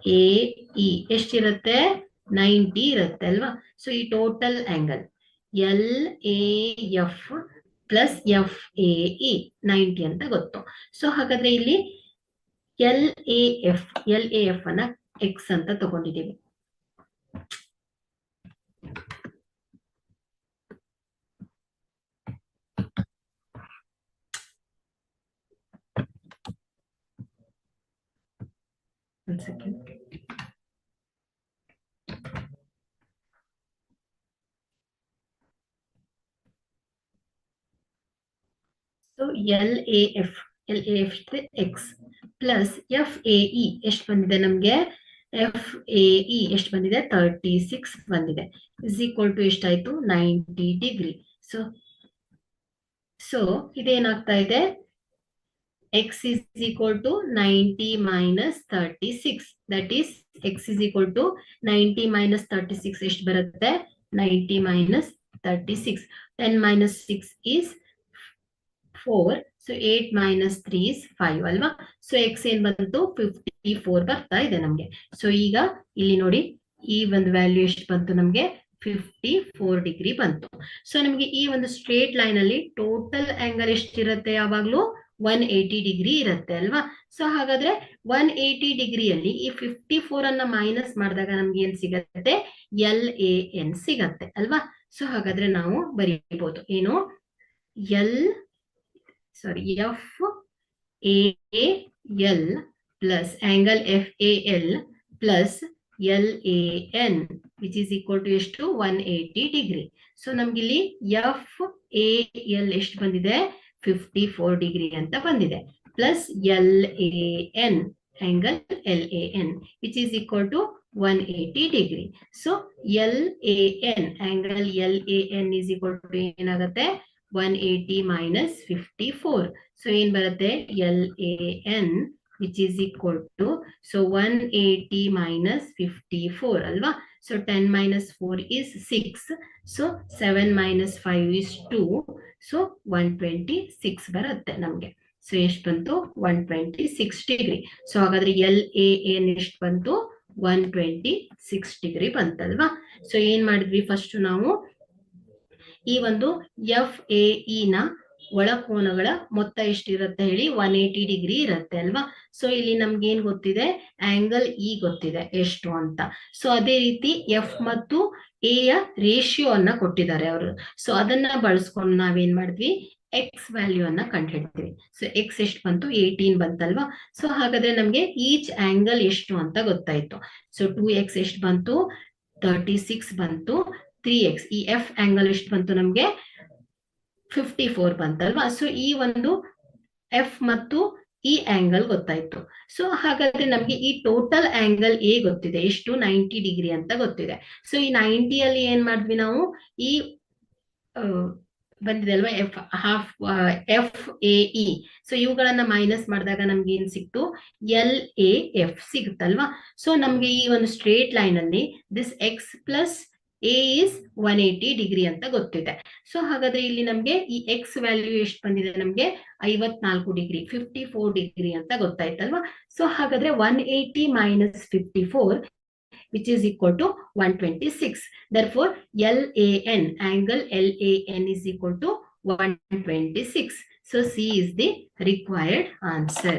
FAE ಎಷ್ಟಿರುತ್ತೆ, 90 ಇರುತ್ತೆ ಅಲ್ವಾ. ಸೊ ಈ total angle LAF plus FAE 90 ಅಂತ ಗೊತ್ತು. ಸೊ ಹಾಗಾದ್ರೆ ಇಲ್ಲಿ LAF ಅನ್ನ ಎಕ್ಸ್ ಅಂತ ತಗೊಂಡಿದ್ದೀವಿ. ಒಂದು second. So LAF X plus FAE ಎಷ್ಟು ಬಂದಿದೆ ನಮ್ಗೆ, FAE ಎಷ್ಟು ಬಂದಿದೆ, 36 ಬಂದಿದೆ, ಇಸ್ ಈಕ್ವಲ್ ಟು ಎಷ್ಟಾಯ್ತು, 90 ಡಿಗ್ರಿ. ಸೊ ಇದೇನಾಗ್ತಾ ಇದೆ, x is equal to 90 minus 36. That is x is equal to 90 minus 36 ಎಷ್ಟು ಬರುತ್ತೆ, 90 minus 36. 10 minus 6 is 4. So 8 minus 3 is 5 ಅಲ್ವಾ. ಸೊ x ಏನ್ ಬಂತು, 54 ಬರ್ತಾ ಇದೆ ನಮ್ಗೆ. ಸೊ ಈಗ ಇಲ್ಲಿ ನೋಡಿ ಈ ಒಂದು ವ್ಯಾಲ್ಯೂ ಎಷ್ಟು ಬಂತು ನಮ್ಗೆ, 54 ಡಿಗ್ರಿ ಬಂತು. ಸೊ ನಮ್ಗೆ ಈ ಒಂದು ಸ್ಟ್ರೇಟ್ ಲೈನ್ ಅಲ್ಲಿ ಟೋಟಲ್ ಆಂಗಲ್ ಎಷ್ಟಿರುತ್ತೆ, ಯಾವಾಗ್ಲೂ 180 ಡಿಗ್ರಿ ಇರುತ್ತೆ ಅಲ್ವಾ. ಸೊ ಹಾಗಾದ್ರೆ 180 ಡಿಗ್ರಿಯಲ್ಲಿ ಈ 54 ಅನ್ನ ಮೈನಸ್ ಮಾಡಿದಾಗ ನಮ್ಗೆ ಏನ್ ಸಿಗತ್ತೆ, LAN ಸಿಗತ್ತೆ ಅಲ್ವಾ. ಸೊ ಹಾಗಾದ್ರೆ ನಾವು ಬರೀಬಹುದು ಏನು, FAL plus angle FAL plus LAN which is equal to ಎಷ್ಟು, 180 ಡಿಗ್ರಿ. ಸೊ ನಮ್ಗೆ ಇಲ್ಲಿ FAL ಎಷ್ಟು ಬಂದಿದೆ, 54 ಡಿಗ್ರಿ ಅಂತ ಬಂದಿದೆ, plus LAN angle LAN which is equal to 180 degree. So LAN angle LAN is equal to ಏನಾಗುತ್ತೆ, 180 minus 54. ಸೊ ಏನ್ ಬರುತ್ತೆ, LAN which is equal to, so 180 minus 54 ಅಲ್ವಾ. So 10 minus 4 is 6. So 7 minus 5 is 2. So 126 ಬರುತ್ತೆ ನಮ್ಗೆ. So ಎಷ್ಟು ಬಂತು, 126 degree. So ಹಾಗಾದ್ರೆ LAN ಎಷ್ಟು ಬಂತು, 126 ಡಿಗ್ರಿ ಬಂತಲ್ವಾ. ಸೊ ಏನ್ ಮಾಡಿದ್ವಿ, ಫಸ್ಟ್ ನಾವು ಈ ಒಂದು FAE ನ ಒಳ ಕೋನಗಳ ಮೊತ್ತ ಎಷ್ಟಿರುತ್ತೆ ಹೇಳಿ, 180 ಡಿಗ್ರಿ ಇರುತ್ತೆ ಅಲ್ವಾ. ಸೊ ಇಲ್ಲಿ ನಮ್ಗೆ ಏನ್ ಗೊತ್ತಿದೆ, ಆಂಗಲ್ ಇ ಗೊತ್ತಿದೆ ಎಷ್ಟು ಅಂತ. ಸೊ ಅದೇ ರೀತಿ ಎಫ್ ಮತ್ತು ಎ ಯ ರೇಷಿಯೋ ಅನ್ನ ಕೊಟ್ಟಿದ್ದಾರೆ ಅವರು. ಸೊ ಅದನ್ನ ಬಳಸ್ಕೊಂಡು ನಾವೇನ್ ಮಾಡಿದ್ವಿ, ಎಕ್ಸ್ ವ್ಯಾಲ್ಯೂ ಅನ್ನ ಕಂಡುಹಿಡ್ತೀವಿ. ಸೊ ಎಕ್ಸ್ ಎಷ್ಟು ಬಂತು, 18 ಬಂತಲ್ವಾ. ಸೊ ಹಾಗಾದ್ರೆ ನಮ್ಗೆ ಈಚ್ ಆಂಗಲ್ ಎಷ್ಟು ಅಂತ ಗೊತ್ತಾಯ್ತು. ಸೊ 2x ಎಷ್ಟು ಬಂತು, 36 ಬಂತು. 3x ಈ ಎಫ್ ಆಂಗಲ್ ಎಷ್ಟು ಬಂತು ನಮ್ಗೆ, 54 ಬಂತಲ್ವಾ. ಸೊ ಈ ಒಂದು ಎಫ್ ಮತ್ತು ಈ ಆಂಗಲ್ ಗೊತ್ತಾಯ್ತು. ಸೊ ಹಾಗಾದ್ರೆ ನಮ್ಗೆ ಈ ಟೋಟಲ್ ಆಂಗಲ್ ಎ ಗೊತ್ತಿದೆ ಎಷ್ಟು, 90 ಡಿಗ್ರಿ ಅಂತ ಗೊತ್ತಿದೆ. ಸೊ ಈ 90 ಅಲ್ಲಿ ಏನ್ ಮಾಡಿದ್ವಿ ನಾವು, ಈ ಬಂದಿದೆ ಅಲ್ವಾ ಎಫ್ ಎ ಇ. ಸೊ ಇವುಗಳನ್ನ ಮೈನಸ್ ಮಾಡಿದಾಗ ನಮ್ಗೆ ಏನ್ ಸಿಕ್ತು, ಎಲ್ ಎ ಎಫ್ ಸಿಗುತ್ತಲ್ವಾ. ಸೊ ನಮ್ಗೆ ಈ ಒಂದು ಸ್ಟ್ರೇಟ್ ಲೈನ್ ಅಲ್ಲಿ this X plus A is 180 degree ಅಂತ ಗೊತ್ತಿದೆ. ಸೊ ಹಾಗಾದ್ರೆ ಇಲ್ಲಿ ನಮ್ಗೆ ಈ ಎಕ್ಸ್ ವ್ಯಾಲ್ಯೂ ಎಷ್ಟು ಬಂದಿದೆ, ನಮ್ಗೆ 54 ಡಿಗ್ರಿ, 54 ಡಿಗ್ರಿ ಅಂತ ಗೊತ್ತಾಯ್ತಲ್ವಾ. ಸೊ ಹಾಗಾದ್ರೆ 180 minus 54 which is equal to 126. Therefore, LAN, angle LAN is equal to 126. So, C is the required answer.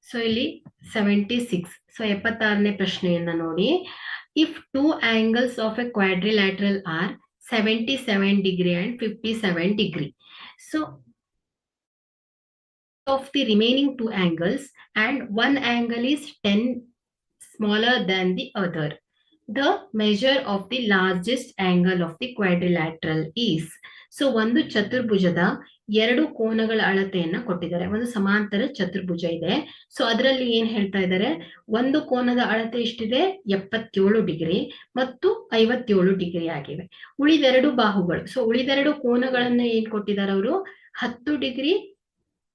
So ಇಲ್ಲಿ 76. ಸೊ 76ನೇ ಪ್ರಶ್ನೆಯನ್ನ ನೋಡಿ. If two angles of a quadrilateral are 77 degree and 57 degree. So of the remaining two angles and one angle is 10 smaller than the other, the measure of the largest angle of the quadrilateral is. So ಒಂದು ಚತುರ್ಭುಜದ ಎರಡು ಕೋನಗಳ ಅಳತೆಯನ್ನ ಕೊಟ್ಟಿದ್ದಾರೆ. ಒಂದು ಸಮಾಂತರ ಚತುರ್ಭುಜ ಇದೆ. So ಅದರಲ್ಲಿ ಏನ್ ಹೇಳ್ತಾ ಇದ್ದಾರೆ, ಒಂದು ಕೋನದ ಅಳತೆ ಎಷ್ಟಿದೆ, 77 ಡಿಗ್ರಿ ಮತ್ತು 57 ಡಿಗ್ರಿ ಆಗಿವೆ. ಉಳಿದೆರಡು ಬಾಹುಗಳು, ಸೊ ಉಳಿದೆರಡು ಕೋನಗಳನ್ನ ಏನ್ ಕೊಟ್ಟಿದ್ದಾರೆ ಅವರು, 10 ಡಿಗ್ರಿ,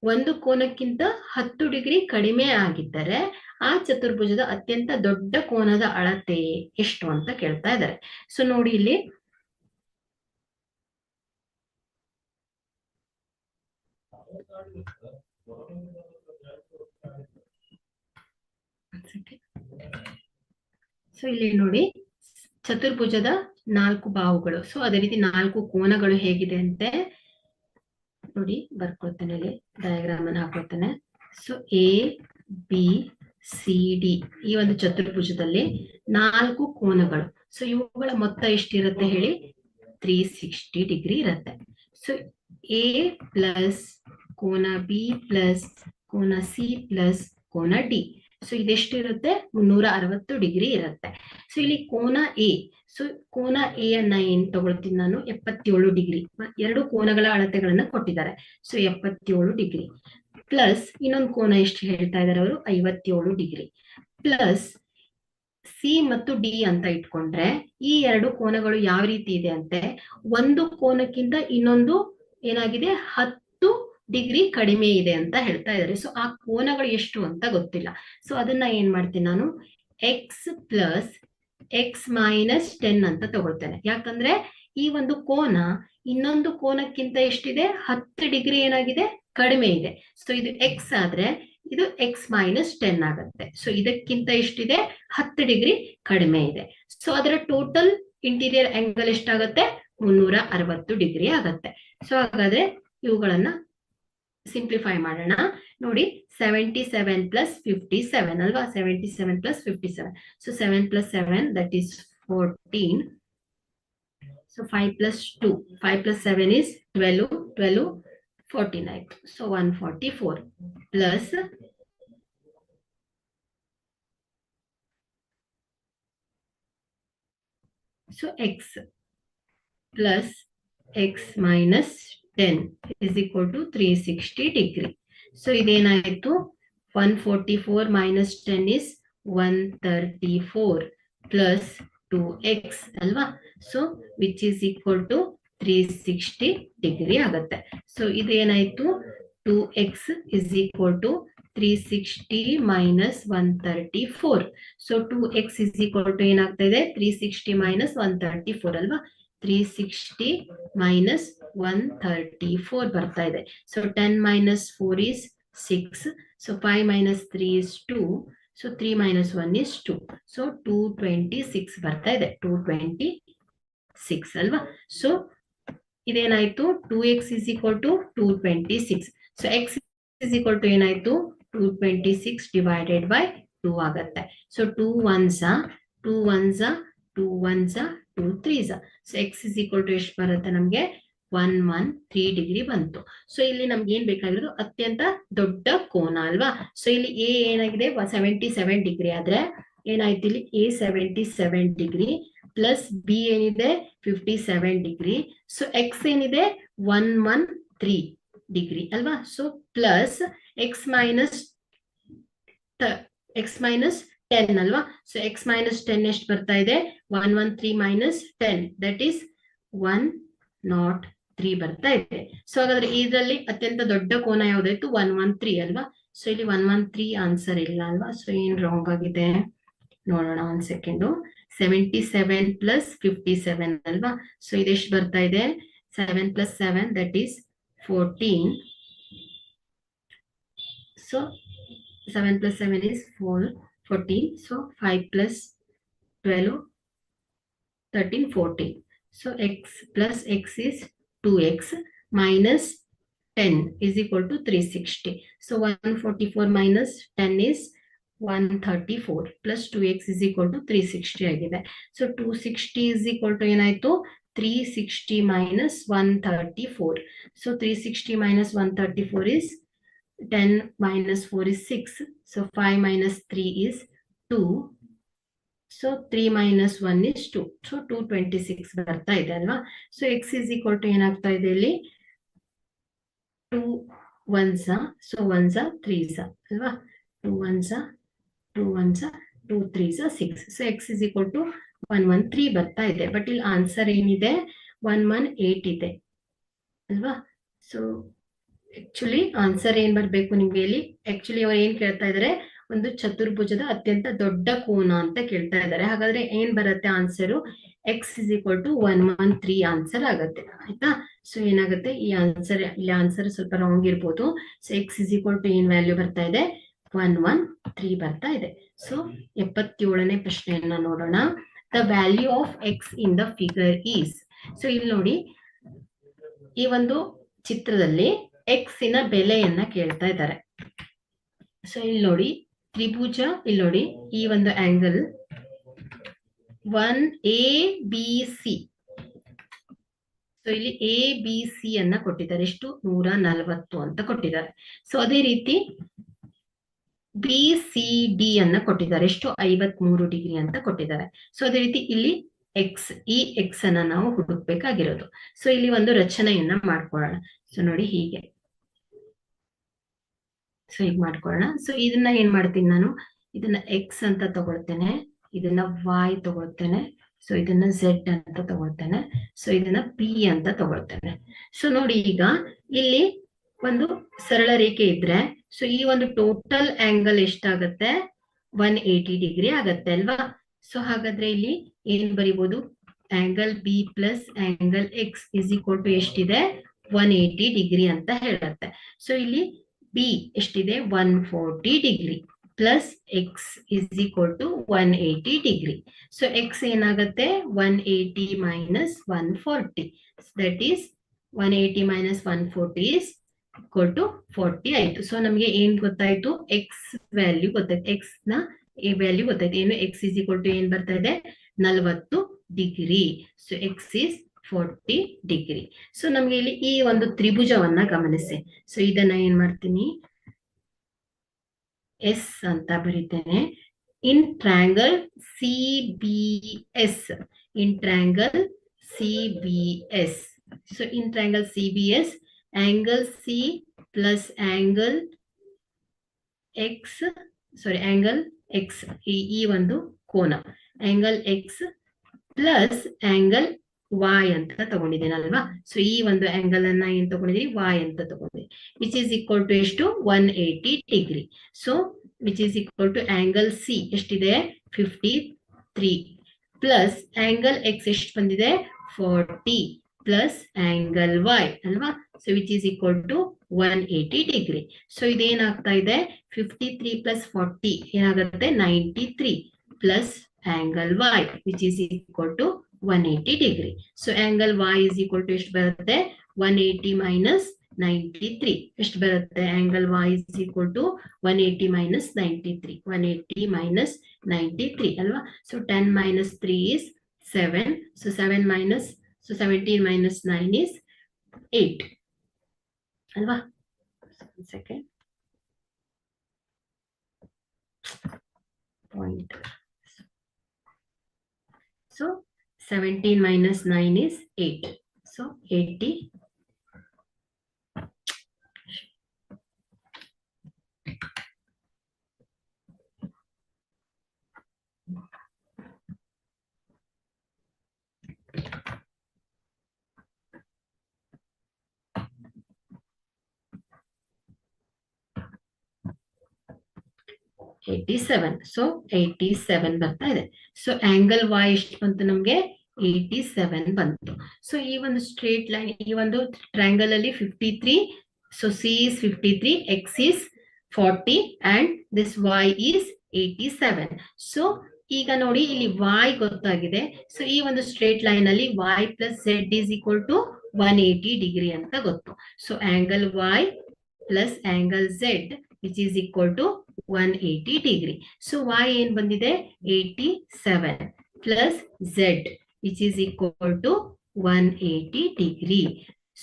ಒಂದು ಕೋನಕ್ಕಿಂತ 10 ಡಿಗ್ರಿ ಕಡಿಮೆ ಆಗಿದ್ದರೆ ಆ ಚತುರ್ಭುಜದ ಅತ್ಯಂತ ದೊಡ್ಡ ಕೋನದ ಅಳತೆ ಎಷ್ಟು ಅಂತ ಕೇಳ್ತಾ ಇದ್ದಾರೆ. ಸೊ ನೋಡಿ ಇಲ್ಲಿ ಸೊ ಇಲ್ಲಿ ನೋಡಿ ಚತುರ್ಭುಜದ 4 ಬಾಹುಗಳು. ಸೊ ಅದೇ ರೀತಿ 4 ಕೋನಗಳು ಹೇಗಿದೆ ಅಂತೆ ನೋಡಿ, ಬರ್ಕೊಳ್ತೇನೆ ಇಲ್ಲಿ ಡಯಾಗ್ರಾಮ್ ಅನ್ನು ಹಾಕೊಳ್ತೇನೆ. So A B C D ಈ ಒಂದು ಚತುರ್ಭುಜದಲ್ಲಿ 4 ಕೋನಗಳು. ಸೊ ಇವುಗಳ ಮೊತ್ತ ಎಷ್ಟಿರುತ್ತೆ ಹೇಳಿ, 360 ಡಿಗ್ರಿ ಇರುತ್ತೆ. ಸೊ ಎ ಪ್ಲಸ್ ಕೋನ ಬಿ ಪ್ಲಸ್ ಕೋನ ಸಿ ಪ್ಲಸ್ ಕೋನ ಡಿ. ಸೊ ಇದೆಷ್ಟಿರುತ್ತೆ, 360 ಡಿಗ್ರಿ ಇರುತ್ತೆ. ಸೊ ಇಲ್ಲಿ ಕೋನ ಎ, ಸೊ ಕೋನ ಎ ಅನ್ನ ಏನ್ ತಗೊಳ್ತೀನಿ ನಾನು, 77 ಡಿಗ್ರಿ. ಎರಡು ಕೋನಗಳ ಅಳತೆಗಳನ್ನ ಕೊಟ್ಟಿದ್ದಾರೆ. ಸೊ 77 ಡಿಗ್ರಿ ಪ್ಲಸ್ ಇನ್ನೊಂದು ಕೋನ ಎಷ್ಟು ಹೇಳ್ತಾ ಇದ್ದಾರೆ ಅವರು, 57 ಡಿಗ್ರಿ ಪ್ಲಸ್ ಸಿ ಮತ್ತು ಡಿ ಅಂತ ಇಟ್ಕೊಂಡ್ರೆ ಈ ಎರಡು ಕೋನಗಳು ಯಾವ ರೀತಿ ಇದೆ ಅಂತೆ, ಒಂದು ಕೋನಕ್ಕಿಂತ ಇನ್ನೊಂದು ಏನಾಗಿದೆ, 10 ಡಿಗ್ರಿ ಕಡಿಮೆ ಇದೆ ಅಂತ ಹೇಳ್ತಾ ಇದ್ದಾರೆ. ಸೊ ಆ ಕೋನಗಳು ಎಷ್ಟು ಅಂತ ಗೊತ್ತಿಲ್ಲ. ಸೊ ಅದನ್ನ ಏನ್ ಮಾಡ್ತೀನಿ ನಾನು, ಎಕ್ಸ್ ಪ್ಲಸ್ ಎಕ್ಸ್ ಮೈನಸ್ 10 ಅಂತ ತಗೊಳ್ತೇನೆ. ಯಾಕಂದ್ರೆ ಈ ಒಂದು ಕೋನ ಇನ್ನೊಂದು ಕೋನಕ್ಕಿಂತ ಎಷ್ಟಿದೆ, 10 ಡಿಗ್ರಿ ಏನಾಗಿದೆ, ಕಡಿಮೆ ಇದೆ. ಸೊ ಇದು ಎಕ್ಸ್ ಆದ್ರೆ ಇದು ಎಕ್ಸ್ ಮೈನಸ್ 10 ಆಗುತ್ತೆ. ಸೊ ಇದಕ್ಕಿಂತ ಎಷ್ಟಿದೆ, 10 ಡಿಗ್ರಿ ಕಡಿಮೆ ಇದೆ. ಸೊ ಅದರ ಟೋಟಲ್ ಇಂಟೀರಿಯರ್ ಆಂಗಲ್ ಎಷ್ಟಾಗತ್ತೆ, 360 ಡಿಗ್ರಿ ಆಗತ್ತೆ. ಸೊ ಹಾಗಾದ್ರೆ ಇವುಗಳನ್ನ ಸಿಂಪ್ಲಿಫೈ ಮಾಡೋಣ. ನೋಡಿ 77 plus 57 ಅಲ್ವಾ, 77 plus 57. So 7 plus 7 that is 14. So 5 plus 2, 5 plus 7 is 12, 12, 49. So 144 plus so x plus x minus 10 is equal to 360 degree. So idenaitu 144 minus 10 is 134 plus 2x alva. So which is equal to 360 degree agutte. So idenaitu 2x is equal to 360 minus 134. So 2x is equal to ಏನಾಗ್ತಾ ಇದೆ 360 minus 134 ಅಲ್ವಾ, 360 minus 134 ಬರ್ತಾ ಇದೆ. So 10 minus 4 is 6. So 5 minus 3 is 2. So 3 minus 1 is 2. So 226 ಬರ್ತಾ ಇದೆ, 226 ಅಲ್ವಾ. So ಇದೇನಾಯ್ತು 2x is equal to 226. So x is equal to ಏನಾಯ್ತು 226 divided by 2 ಆಗುತ್ತೆ. So 2 ones are 2 ones are 2 ones are 2 3s. So x is equal to ಎಷ್ಟು ಬರುತ್ತೆ ನಮಗೆ 113 degree ಬಂತು. So ಇಲ್ಲಿ ನಮ್ಗೆ ಏನ್ ಬೇಕಾಗಿರೋದು ಅತ್ಯಂತ ದೊಡ್ಡ ಕೋನ ಅಲ್ವಾ. ಸೊ ಇಲ್ಲಿ ಎ ಏನಾಗಿದೆ 77 ಡಿಗ್ರಿ ಆದ್ರೆ ಏನಾಯ್ತು ಇಲ್ಲಿ ಎ 77 ಡಿಗ್ರಿ ಪ್ಲಸ್ ಬಿ ಏನಿದೆ 57 ಡಿಗ್ರಿ. ಸೊ ಎಕ್ಸ್ ಏನಿದೆ 113 ಡಿಗ್ರಿ ಅಲ್ವಾ. ಸೊ ಪ್ಲಸ್ ಎಕ್ಸ್ ಮೈನಸ್ 10 ಅಲ್ವಾ. ಸೊ ಎಕ್ಸ್ ಮೈನಸ್ 10 ಎಷ್ಟು ಬರ್ತಾ ಇದೆ 113 ಮೈನಸ್ 10 ದಟ್ ಈಸ್ 103 ಬರ್ತಾ ಇದೆ. ಸೊ ಹಾಗಾದ್ರೆ ಇದರಲ್ಲಿ ಅತ್ಯಂತ ದೊಡ್ಡ ಕೋನ ಯಾವ್ದಾಯ್ತು 113 ಅಲ್ವಾ. ಸೊ ಇಲ್ಲಿ 113 ಆನ್ಸರ್ ಇಲ್ಲ ಅಲ್ವಾ. ಸೊ ಏನ್ ರಾಂಗ್ ಆಗಿದೆ ನೋಡೋಣ ಒಂದ್ ಸೆಕೆಂಡು. 77 ಪ್ಲಸ್ 57 ಅಲ್ವಾ. ಸೊ ಇದೆಷ್ಟು ಬರ್ತಾ ಇದೆ 7 plus 7 that is 14. So 7 plus 7 is 14. So 5 plus 12, 13, 14. So x plus x is 2x minus 10 is equal to 360. So 144 minus 10 is 134 plus 2x is equal to 360 ಆಗಿದೆ. So 260 is equal to ಏನಾಯ್ತು 360 minus 134. So 360 minus 134 is 10 minus 4 is 6. So 5 minus 3 is 2. So 3 minus 1 is 2. So 226 ಬರ್ತಾ ಇದೆ ಅಲ್ವಾ. So x is equal to ಏನಾಗ್ತಾ ಇದೆ ಇಲ್ಲಿ 2 ones are, so ones are 3s ಅಲ್ವಾ. 2 ones are 2 ones are 2 3s are 6. So x is equal to 113 ಬರ್ತಾ ಇದೆ. But ಇಲ್ಲಿ ಆನ್ಸರ್ ಏನಿದೆ 118 ಇದೆ ಅಲ್ವಾ. ಸೊ ಆಕ್ಚುಲಿ ಆನ್ಸರ್ ಏನ್ ಬರ್ಬೇಕು ನಿಮ್ಗೆ ಇಲ್ಲಿ, ಆಕ್ಚುಲಿ ಅವ್ರು ಏನ್ ಕೇಳ್ತಾ ಇದಾರೆ ಒಂದು ಚತುರ್ಭುಜದ ಅತ್ಯಂತ ದೊಡ್ಡ ಕೋನ ಅಂತ ಕೇಳ್ತಾ ಇದ್ದಾರೆ. ಹಾಗಾದ್ರೆ ಏನ್ ಬರುತ್ತೆ answer x is equal to 113 answer ಆಗತ್ತೆ ಆಯ್ತಾ. ಸೊ ಏನಾಗುತ್ತೆ ಈ ಆನ್ಸರ್, ಇಲ್ಲಿ ಆನ್ಸರ್ ಸ್ವಲ್ಪ ರಾಂಗ್ ಇರ್ಬೋದು. So x is equal to ಏನ್ ವ್ಯಾಲ್ಯೂ ಬರ್ತಾ ಇದೆ 113 ಬರ್ತಾ ಇದೆ. ಸೊ 77ನೇ ಪ್ರಶ್ನೆಯನ್ನ ನೋಡೋಣ. The value of x in the figure is. So ಇಲ್ಲಿ ನೋಡಿ ಈ ಒಂದು ಚಿತ್ರದಲ್ಲಿ ಎಕ್ಸ್ ಇನ ಬೆಲೆಯನ್ನ ಕೇಳ್ತಾ ಇದ್ದಾರೆ. ಸೊ ಇಲ್ಲಿ ನೋಡಿ ತ್ರಿಭುಜ, ಇಲ್ಲಿ ನೋಡಿ ಈ ಒಂದು ಆಂಗಲ್ 1ABC. ಸೊ ಇಲ್ಲಿ ABC ಅನ್ನ ಕೊಟ್ಟಿದ್ದಾರೆ, ಎಷ್ಟು 140 ಅಂತ ಕೊಟ್ಟಿದ್ದಾರೆ. ಸೊ ಅದೇ ರೀತಿ BCD ಅನ್ನ ಕೊಟ್ಟಿದ್ದಾರೆ, ಎಷ್ಟು 53 ಡಿಗ್ರಿ ಅಂತ ಕೊಟ್ಟಿದ್ದಾರೆ. ಸೊ ಅದೇ ರೀತಿ ಇಲ್ಲಿ ಎಕ್ಸ್, ಈ ಎಕ್ಸ್ ಅನ್ನ ನಾವು ಹುಡುಕ್ಬೇಕಾಗಿರೋದು. ಸೊ ಇಲ್ಲಿ ಒಂದು ರಚನೆಯನ್ನ ಮಾಡ್ಕೊಳ್ಳೋಣ. ಸೊ ನೋಡಿ ಹೀಗೆ, ಸೊ ಈಗ ಮಾಡ್ಕೊಳ್ಳೋಣ. ಸೊ ಇದನ್ನ ಏನ್ ಮಾಡ್ತೀನಿ ನಾನು, ಇದನ್ನ ಎಕ್ಸ್ ಅಂತ ತಗೊಳ್ತೇನೆ, ಇದನ್ನ ವೈ ತಗೊಳ್ತೇನೆ, ಸೊ ಇದನ್ನ ಝೆಡ್ ಅಂತ ತಗೊಳ್ತೇನೆ, ಸೊ ಇದನ್ನ ಪಿ ಅಂತ ತಗೊಳ್ತೇನೆ. ಸೊ ನೋಡಿ ಈಗ ಇಲ್ಲಿ ಒಂದು ಸರಳ ರೇಖೆ ಇದ್ರೆ ಸೊ ಈ ಒಂದು ಟೋಟಲ್ ಆಂಗಲ್ ಎಷ್ಟಾಗತ್ತೆ 180 ಡಿಗ್ರಿ ಆಗತ್ತೆ ಅಲ್ವಾ. ಸೊ ಹಾಗಾದ್ರೆ ಇಲ್ಲಿ ಏನ್ ಬರಿಬಹುದು, angle B plus angle X is equal to ಎಷ್ಟಿದೆ 180 ಡಿಗ್ರಿ ಅಂತ ಹೇಳುತ್ತೆ. ಸೊ ಇಲ್ಲಿ ಬಿ ಎಷ್ಟಿದೆ 140 degree plus x is equal to 180 degree. So x ಏನಾಗುತ್ತೆ 180 minus 140, that is 180 minus 140 is equal to 40 ಆಯ್ತು. ಸೊ ನಮಗೆ ಏನ್ ಗೊತ್ತಾಯ್ತು, ಎಕ್ಸ್ ವ್ಯಾಲ್ಯೂ ಗೊತ್ತಾಯ್ತು, ಎಕ್ಸ್ ನ ವ್ಯಾಲ್ಯೂ ಗೊತ್ತಾಯ್ತು. ಏನು ಎಕ್ಸ್ ಇಸ್ ಈಕ್ವಲ್ ಟು ಏನ್ ಬರ್ತಾ ಇದೆ, 40 degree. So x is 40 degree. So ನಮ್ಗೆ ಇಲ್ಲಿ ಈ ಒಂದು ತ್ರಿಭುಜವನ್ನ ಗಮನಿಸಿ. ಸೊ ಇದನ್ನ ಏನ್ ಮಾಡ್ತೀನಿ, ಎಸ್ ಅಂತ ಬರೀತೇನೆ. In triangle CBS, in triangle CBS. So in triangle CBS, angle C plus angle X, sorry, angle X, ಈ ಒಂದು ಕೋನ, angle X plus angle Y ಅಂತ ತಗೊಂಡಿದ್ದೇನಲ್ವಾ. ಸೊ ಈ ಒಂದು ಆಂಗಲ್ ಅನ್ನ ಏನ್ ತಗೊಂಡಿದ್ದೀರಿ, Y ಅಂತ ತಗೊಂಡಿದ್ದೀರಿ, ವಿಚ್ ಇಸ್ ಈಕ್ವಲ್ ಟು ಎಷ್ಟು, 180 degree. So which is equal to angle C ಎಷ್ಟಿದೆ, 53 ಪ್ಲಸ್ ಆಂಗಲ್ ಎಕ್ಸ್ ಎಷ್ಟು ಬಂದಿದೆ, 40 ಪ್ಲಸ್ ಆಂಗಲ್ ವೈ ಅಲ್ವಾ. So which is equal to 180 degree. So ಇದೇನಾಗ್ತಾ ಇದೆ, 53 ಪ್ಲಸ್ 40 ಏನಾಗುತ್ತೆ, 93 plus angle Y which is equal to 180 degree. So angle Y is equal to ಎಷ್ಟು ಬರುತ್ತೆ, 180 minus 93 ಎಷ್ಟು ಬರುತ್ತೆ, angle Y is equal to 180 minus 93, 180 minus 93 ಅಲ್ವಾ. So 10 minus 3 is 7. So 7 minus, so 17 minus 9 is 8 ಅಲ್ವಾ. Second point. So 17 minus 9 is 8. So 80. ಸೊ 87 ಬರ್ತಾ ಇದೆ. So angle Y ಎಷ್ಟು ಬಂತು ನಮ್ಗೆ, 87 ಬಂತು. ಸೊ ಈ ಒಂದು ಸ್ಟ್ರೇಟ್ ಲೈನ್, ಈ ಒಂದು ಟ್ರಯಾಂಗಲ್ ಅಲ್ಲಿ 53, so C is 53, x is 40 and this y is 87. So ಈಗ ನೋಡಿ ಇಲ್ಲಿ y ಗೊತ್ತಾಗಿದೆ. ಸೊ ಈ ಒಂದು ಸ್ಟ್ರೇಟ್ ಲೈನ್ ಅಲ್ಲಿ y plus z is equal to 180 degree ಅಂತ ಗೊತ್ತು. So angle y plus angle z which is equal to 180 degree. So y ಏನ್ ಬಂದಿದೆ, 87 plus z which is equal to 180 degree.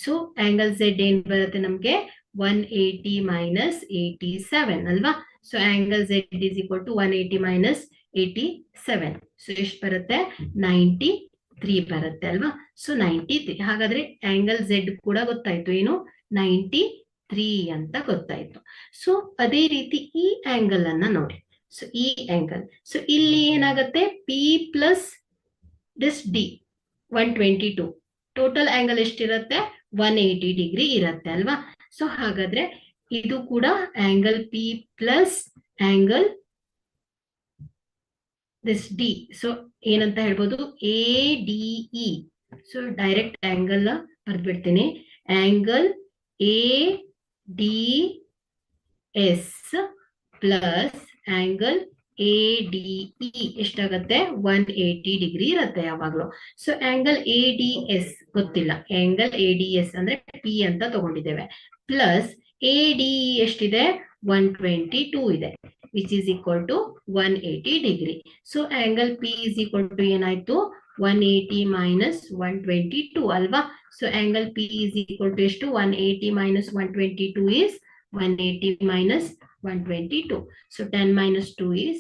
So angle Z ಏನ್ ಬರುತ್ತೆ ನಮ್ಗೆ, 180 minus 87 ಅಲ್ವಾ. So angle Z is equal to 180 minus 87. So ಎಷ್ಟು ಬರುತ್ತೆ, 93 ಬರುತ್ತೆ ಅಲ್ವಾ. ಸೊ 93. ಹಾಗಾದ್ರೆ ಆಂಗಲ್ Z ಕೂಡ ಗೊತ್ತಾಯ್ತು, ಏನು 93 ಅಂತ ಗೊತ್ತಾಯ್ತು. ಸೊ ಅದೇ ರೀತಿ ಈ ಆಂಗಲ್ ಅನ್ನ ನೋಡಿ. ಸೊ ಈ ಆಂಗಲ್, ಸೊ ಇಲ್ಲಿ ಏನಾಗುತ್ತೆ, P plus this D 122, total angle ಎಷ್ಟಿರುತ್ತೆ, 180 ಡಿಗ್ರಿ ಇರುತ್ತೆ ಅಲ್ವಾ. ಸೊ ಹಾಗಾದ್ರೆ ಇದು ಕೂಡ angle P plus angle this D. So ಏನಂತ ಹೇಳ್ಬೋದು, A D E. So direct angle ಬರ್ದ್ಬಿಡ್ತೀನಿ, angle A D S plus angle A D E ಎಷ್ಟಾಗತ್ತೆ, 180 ಡಿಗ್ರಿ ಇರುತ್ತೆ ಯಾವಾಗ್ಲೂ. So angle A D S ಗೊತ್ತಿಲ್ಲ, ಆಂಗಲ್ ಎ ಡಿ ಎಸ್ ಅಂದ್ರೆ P ಅಂತ ತಗೊಂಡಿದ್ದೇವೆ, ಪ್ಲಸ್ ಎ ಡಿ ಇ ಎಷ್ಟಿದೆ, 122 ಇದೆ, which is equal to 180 degree. So angle P is equal to ಏನಾಯ್ತು, 180 ಮೈನಸ್ 122 ಅಲ್ವಾ. So angle P is equal to ಎಷ್ಟು, 180 minus 122 is 180 minus 122. So 10 minus 2 is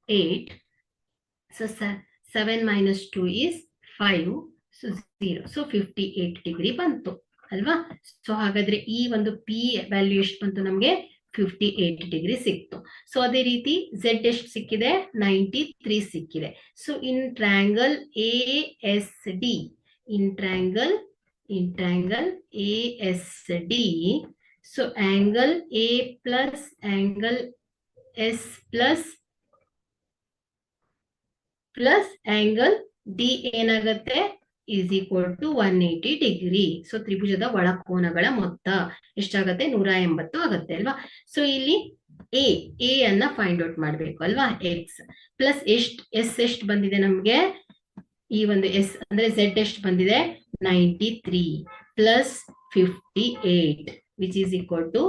8. So 7 minus 2 is 5. So 0. So 58 degree ಬಂತು ಅಲ್ವಾ. So ಹಾಗಾದ್ರೆ ಈ ಒಂದು P value ಎಷ್ಟು ಬಂತು ನಮ್ಗೆ, 58 ಡಿಗ್ರಿ ಸಿಕ್ತು. ಸೊ ಅದೇ ರೀತಿ ಝೆಡ್ ಎಷ್ಟು ಸಿಕ್ಕಿದೆ, 93 ಸಿಕ್ಕಿದೆ. So in triangle A S D, in triangle A S D, so angle A plus angle S plus angle D ಏನಾಗುತ್ತೆ, is equal to 180 degree. So ತ್ರಿಭುಜದ ಒಳಕೋನಗಳ ಮೊತ್ತ ಎಷ್ಟಾಗತ್ತೆ, 180 ಆಗುತ್ತೆ ಅಲ್ವಾ. ಸೊ ಇಲ್ಲಿ ಎ ಅನ್ನ ಫೈಂಡ್ ಔಟ್ ಮಾಡ್ಬೇಕು ಅಲ್ವಾ, ಎಕ್ಸ್ ಪ್ಲಸ್ ಎಸ್ ಎಷ್ಟು ಬಂದಿದೆ ನಮ್ಗೆ, ಈ ಒಂದು ಎಸ್ ಅಂದ್ರೆ ಝೆಡ್ ಎಷ್ಟು ಬಂದಿದೆ, 93 plus 58 which is equal to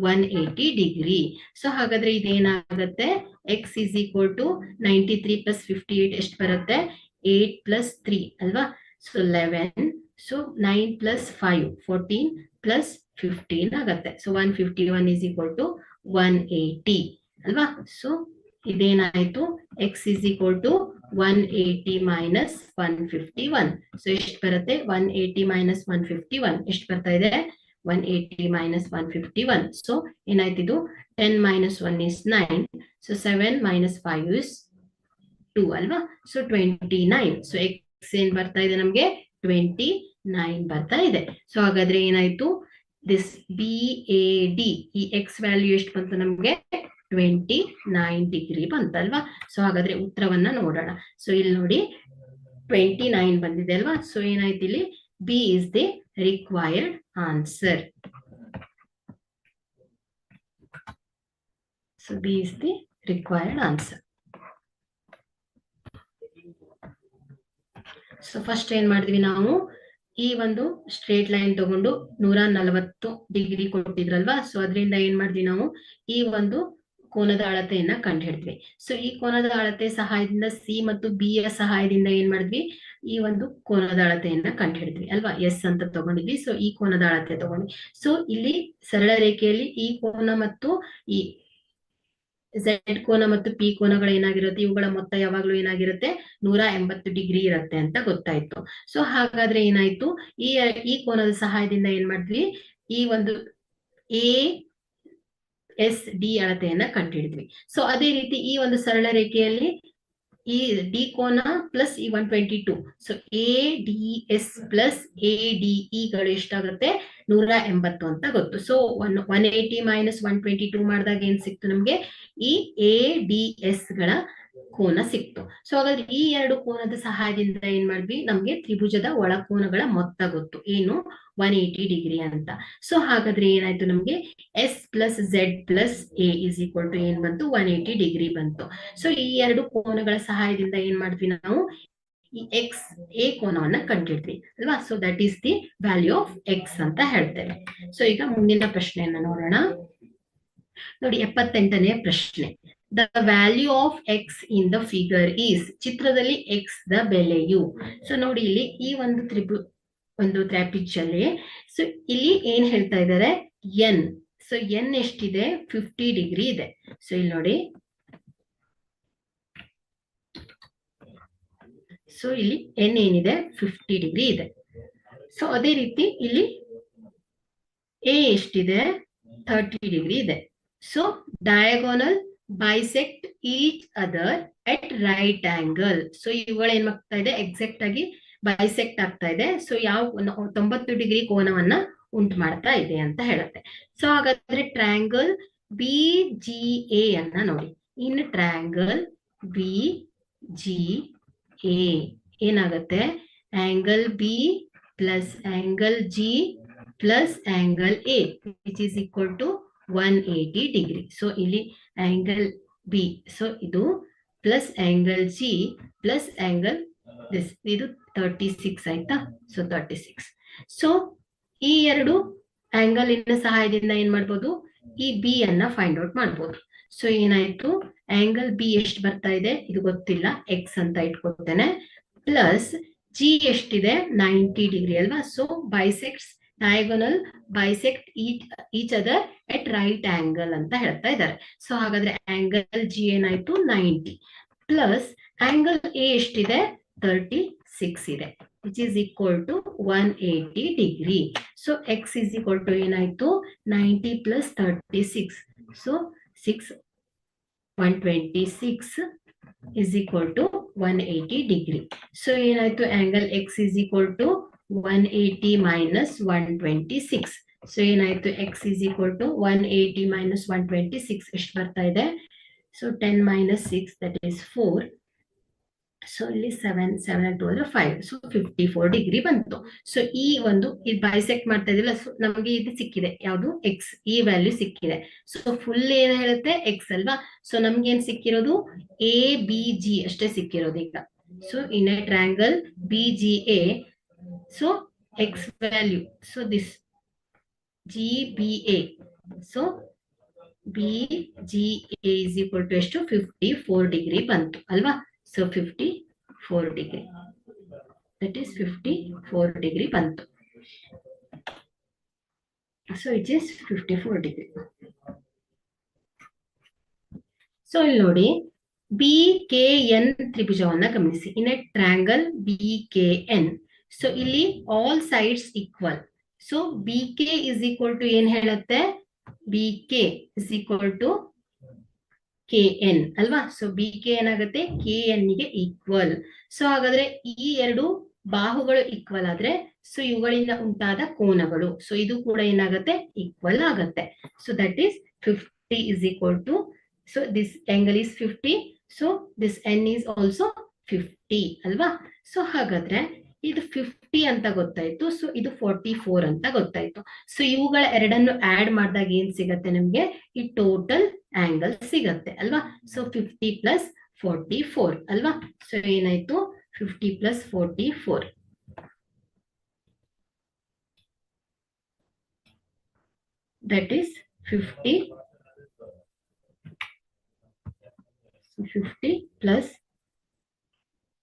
180 degree. So ಹಾಗಾದ್ರೆ ಇದೇನಾಗುತ್ತೆ, X is equal to 93 plus 58 ಎಷ್ಟು ಬರುತ್ತೆ, 8 ಪ್ಲಸ್ 3 ಅಲ್ವಾ, ಸೊ 11. ಸೊ 9 ಪ್ಲಸ್ 5 14 ಪ್ಲಸ್ 15 ಆಗುತ್ತೆ. ಸೊ 151 ಈಸ್ ಈಕ್ವಲ್ ಟು 180 ಅಲ್ವಾ. ಸೊ ಇದೇನಾಯ್ತು, X is equal to 180 minus 151. So ಎಷ್ಟು ಬರುತ್ತೆ, 180 ಮೈನಸ್ 151 ಎಷ್ಟು ಬರ್ತಾ ಇದೆ, 180 ಮೈನಸ್ 151. ಸೊ ಏನಾಯ್ತು ಇದು, 10 minus 1 is 9. So 7 minus 5 is 2 ಅಲ್ವಾ. ಸೊ 29. ಸೊ ಎಕ್ಸ್ ಏನ್ ಬರ್ತಾ ಇದೆ ನಮ್ಗೆ, 29 ಬರ್ತಾ ಇದೆ. ಸೊ ಹಾಗಾದ್ರೆ ಏನಾಯ್ತು, ದಿಸ್ ಬಿ ಎ ಡಿ, ಈ ಎಕ್ಸ್ ವ್ಯಾಲ್ಯೂ ಎಷ್ಟು ಬಂತು ನಮ್ಗೆ, 29 ಡಿಗ್ರಿ ಬಂತಲ್ವಾ. ಸೊ ಹಾಗಾದ್ರೆ ಉತ್ತರವನ್ನ ನೋಡೋಣ. ಸೊ ಇಲ್ಲಿ ನೋಡಿ 29 ಬಂದಿದೆ ಅಲ್ವಾ. ಸೊ ಏನಾಯ್ತು ಇಲ್ಲಿ, B is the required answer. So B is the required answer. So first ಏನ್ ಮಾಡಿದ್ವಿ ನಾವು, ಈ ಒಂದು ಸ್ಟ್ರೇಟ್ ಲೈನ್ ತಗೊಂಡು 140 ಡಿಗ್ರಿ ಕೊಟ್ಟಿದ್ರಲ್ವಾ. ಸೊ ಅದರಿಂದ ಏನ್ ಮಾಡಿದ್ವಿ ನಾವು, ಈ ಒಂದು ಕೋನದ ಅಳತೆಯನ್ನ ಕಂಡು ಹಿಡಿದ್ವಿ. ಸೊ ಈ ಕೋನದ ಅಳತೆ ಸಹಾಯದಿಂದ ಸಿ ಮತ್ತು ಬಿ ಯ ಸಹಾಯದಿಂದ ಏನ್ ಮಾಡಿದ್ವಿ, ಈ ಒಂದು ಕೋನದ ಅಳತೆಯನ್ನ ಕಂಡು ಹಿಡಿದ್ವಿ ಅಲ್ವಾ. ಎಸ್ ಅಂತ ತಗೊಂಡಿದ್ವಿ. ಸೊ ಈ ಕೋನದ ಅಳತೆ ತಗೊಂಡ್ವಿ. ಸೊ ಇಲ್ಲಿ ಸರಳ ರೇಖೆಯಲ್ಲಿ ಈ ಕೋನ ಮತ್ತು ಈ ಝೆಡ್ ಕೋನ ಮತ್ತು ಪಿ ಕೋನಗಳು ಏನಾಗಿರುತ್ತೆ, ಇವುಗಳ ಮೊತ್ತ ಯಾವಾಗ್ಲೂ ಏನಾಗಿರುತ್ತೆ, 180 ಡಿಗ್ರಿ ಇರುತ್ತೆ ಅಂತ ಗೊತ್ತಾಯ್ತು. ಸೊ ಹಾಗಾದ್ರೆ ಏನಾಯ್ತು, ಈ ಕೋನದ ಸಹಾಯದಿಂದ ಏನ್ ಮಾಡಿದ್ವಿ, ಈ ಒಂದು ಎ ಎಸ್ ಡಿ ಅಳತೆಯನ್ನ ಕಂಡುಹಿಡಿದ್ವಿ. ಸೊ ಅದೇ ರೀತಿ ಈ ಒಂದು ಸರಳ ರೇಖೆಯಲ್ಲಿ ಈ ಡಿ ಕೋನ ಪ್ಲಸ್ ಈ 122. So A D S plus A D ಇಗಳು ಎಷ್ಟಾಗುತ್ತೆ, 180 ಅಂತ ಗೊತ್ತು. ಸೊ 180 ಮೈನಸ್ 122 ಮಾಡಿದಾಗ ಏನ್ ಸಿಕ್ತು ನಮ್ಗೆ, ಈ ಎ ಡಿ ಎಸ್ ಗಳ ಕೋನ ಸಿಕ್ತು. ಸೊ ಹಾಗಾದ್ರೆ ಈ ಎರಡು ಕೋನದ ಸಹಾಯದಿಂದ ಏನ್ ಮಾಡಿದ್ವಿ, ನಮ್ಗೆ ತ್ರಿಭುಜದ ಒಳಕೋನಗಳ ಮೊತ್ತ ಗೊತ್ತು, ಏನು 180 ಡಿಗ್ರಿ ಅಂತ. ಸೊ ಹಾಗಾದ್ರೆ ಏನಾಯ್ತು ನಮ್ಗೆ, S plus z plus A is equal to ಏನ್ ಬಂತು, 180 ಡಿಗ್ರಿ ಬಂತು. ಸೊ ಈ ಎರಡು ಕೋನಗಳ ಸಹಾಯದಿಂದ ಏನ್ ಮಾಡಿದ್ವಿ ನಾವು, ಈ ಎಕ್ಸ್ ಎ ಕೋನವನ್ನ ಕಂಡಿಡ್ವಿ ಅಲ್ವಾ. So that is the value of X ಅಂತ ಹೇಳ್ತೇವೆ. ಸೊ ಈಗ ಮುಂದಿನ ಪ್ರಶ್ನೆಯನ್ನ ನೋಡೋಣ. ನೋಡಿ 78ನೇ ಪ್ರಶ್ನೆ. The value of x in the figure is, ಚಿತ್ರದಲ್ಲಿ ಎಕ್ಸ್ ದ ಬೆಲೆಯು. ಸೊ ನೋಡಿ ಇಲ್ಲಿ ಈ ಒಂದು ಟ್ರಾಪಿಜ್ ಸೊ ಇಲ್ಲಿ ಏನ್ ಹೇಳ್ತಾ ಇದ್ದಾರೆ, ಎನ್. ಸೊ ಎನ್ ಎಷ್ಟಿದೆ, 50 ಡಿಗ್ರಿ ಇದೆ. ಸೊ ಇಲ್ಲಿ ನೋಡಿ, ಸೊ ಇಲ್ಲಿ ಎನ್ ಏನಿದೆ 50 ಡಿಗ್ರಿ ಇದೆ. ಸೊ ಅದೇ ರೀತಿ ಇಲ್ಲಿ ಎ ಎಷ್ಟಿದೆ, 30 ಡಿಗ್ರಿ ಇದೆ. So diagonal bisect each other at right angle. So ಇವುಗಳು ಏನ್ ಮಾಡ್ತಾ ಇದೆ, ಎಕ್ಸಾಕ್ಟ್ ಆಗಿ ಬೈಸೆಕ್ಟ್ ಆಗ್ತಾ ಇದೆ. ಸೊ ಯಾವ 90 ಡಿಗ್ರಿ ಕೋನವನ್ನ ಉಂಟು ಮಾಡ್ತಾ ಇದೆ ಅಂತ ಹೇಳುತ್ತೆ. ಸೊ ಹಾಗಾದ್ರೆ ಟ್ರಯಾಂಗಲ್ ಬಿ ಜಿ ಎ ಅನ್ನ ನೋಡಿ. In triangle B G A ಏನಾಗುತ್ತೆ, angle B plus angle G plus angle A which is equal to 180 degree. So ಇಲ್ಲಿ ಆಂಗಲ್ ಬಿ, ಸೊ ಇದು plus angle G plus angle this, ಇದು 36 ಆಯ್ತಾ. So 36. So ಈ ಎರಡು angle ಇನ ಸಹಾಯದಿಂದ ಏನ್ ಮಾಡ್ಬೋದು, ಈ ಬಿ ಅನ್ನ ಫೈಂಡ್ ಔಟ್ ಮಾಡ್ಬೋದು. ಸೊ ಏನಾಯ್ತು, ಆಂಗಲ್ ಬಿ ಎಷ್ಟು ಬರ್ತಾ ಇದೆ ಇದು ಗೊತ್ತಿಲ್ಲ, ಎಕ್ಸ್ ಅಂತ ಇಟ್ಕೊಳ್ತೇನೆ, ಪ್ಲಸ್ ಜಿ ಎಷ್ಟಿದೆ 90 ಡಿಗ್ರಿ ಅಲ್ವಾ. So bisects diagonal bisect each other at right angle ಅಂತ ಹೇಳ್ತಾ ಇದ್ದಾರೆ. ಸೊ ಹಾಗಾದ್ರೆ ಆಂಗಲ್ ಜಿ ಏನಾಯ್ತು 90 ಪ್ಲಸ್ ಆಂಗಲ್ ಎ ಎಷ್ಟಿದೆ 36 ಇದೆ, which is equal to 180 degree. So X is equal to ಏನಾಯ್ತು 90 plus 36. So 126 is equal to 180 degree. So ಏನಾಯ್ತು, angle X is equal to 180 minus 126. So ಏನಾಯ್ತು, X is equal to 180 minus 126 ಎಷ್ಟು ಬರ್ತಾ ಇದೆ. So 10 minus 6 that is 4. So ಇಲ್ಲಿ 7 2 5. So 54 degree ಬಂತು. So ಈ ಒಂದು ಇದು ಬೈಸೆಕ್ಟ್ ಮಾಡ್ತಾ ಇದಿಲ್ಲ, ಸೊ ನಮಗೆ ಇದು ಸಿಕ್ಕಿದೆ, ಯಾವುದು ಎಕ್ಸ್, ಈ ವ್ಯಾಲ್ಯೂ ಸಿಕ್ಕಿದೆ. ಸೊ ಫುಲ್ ಏನ್ ಹೇಳುತ್ತೆ ಎಕ್ಸ್ ಅಲ್ವಾ. ಸೊ ನಮ್ಗೆ ಏನ್ ಸಿಕ್ಕಿರೋದು ಎ ಬಿ ಜಿ ಅಷ್ಟೇ ಸಿಕ್ಕಿರೋದು ಈಗ. So in a triangle B G A, so X value, so this GBA. So BGA is equal to ಎಷ್ಟು 54 ಡಿಗ್ರಿ ಬಂತು ಅಲ್ವಾ. So 54 degree, that is 54 degree ಬಂತು. So it is 54 degree. So ಇಲ್ಲಿ ನೋಡಿ BKN ತ್ರಿಭುಜವನ್ನ ಗಮನಿಸಿ. In a triangle BKN, so ಇಲ್ಲಿ all sides equal. So BK is equal to ಏನ್ ಹೇಳುತ್ತೆ, BK is equal to KN ಅಲ್ವಾ. ಸೊ BK ಏನಾಗುತ್ತೆ, KN ಗೆ ಈಕ್ವಲ್. ಸೊ ಹಾಗಾದ್ರೆ ಈ ಎರಡು ಬಾಹುಗಳು ಈಕ್ವಲ್ ಆದ್ರೆ ಸೊ ಇವುಗಳಿಂದ ಉಂಟಾದ ಕೋನಗಳು, ಸೊ ಇದು ಕೂಡ ಏನಾಗುತ್ತೆ, ಈಕ್ವಲ್ ಆಗತ್ತೆ. So that is 50 is equal to, so this angle is 50, so this n is also 50 ಅಲ್ವಾ. ಸೊ ಹಾಗಾದ್ರೆ ಇದು 50 ಅಂತ ಗೊತ್ತಾಯ್ತು, ಸೊ ಇದು 44 ಅಂತ ಗೊತ್ತಾಯ್ತು. ಸೊ ಇವುಗಳ ಎರಡನ್ನು ಆಡ್ ಮಾಡಿದಾಗ ಏನ್ ಸಿಗತ್ತೆ ನಮ್ಗೆ, ಈ ಟೋಟಲ್ ಆಂಗಲ್ ಸಿಗತ್ತೆ ಅಲ್ವಾ. ಸೊ 50 ಪ್ಲಸ್ 44 ಅಲ್ವಾ. ಸೊ ಏನಾಯ್ತು, 50 ಪ್ಲಸ್ 44, that is 50 ಪ್ಲಸ್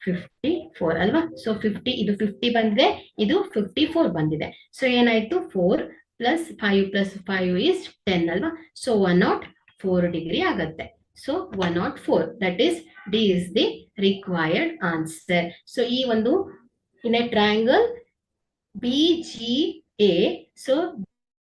54 ಅಲ್ವಾ. ಸೊ 50 ಇದು 50 ಬಂದಿದೆ, ಇದು 54 ಬಂದಿದೆ. ಸೊ ಏನಾಯ್ತು, 4 ಪ್ಲಸ್ 5 ಪ್ಲಸ್ 5 ಇಸ್ 10 ಅಲ್ವಾ. ಸೊ 104 ಡಿಗ್ರಿ ಆಗತ್ತೆ. So 104, that is D is the required answer. So ಈ ಒಂದು ಇನ್ a triangle BGA, so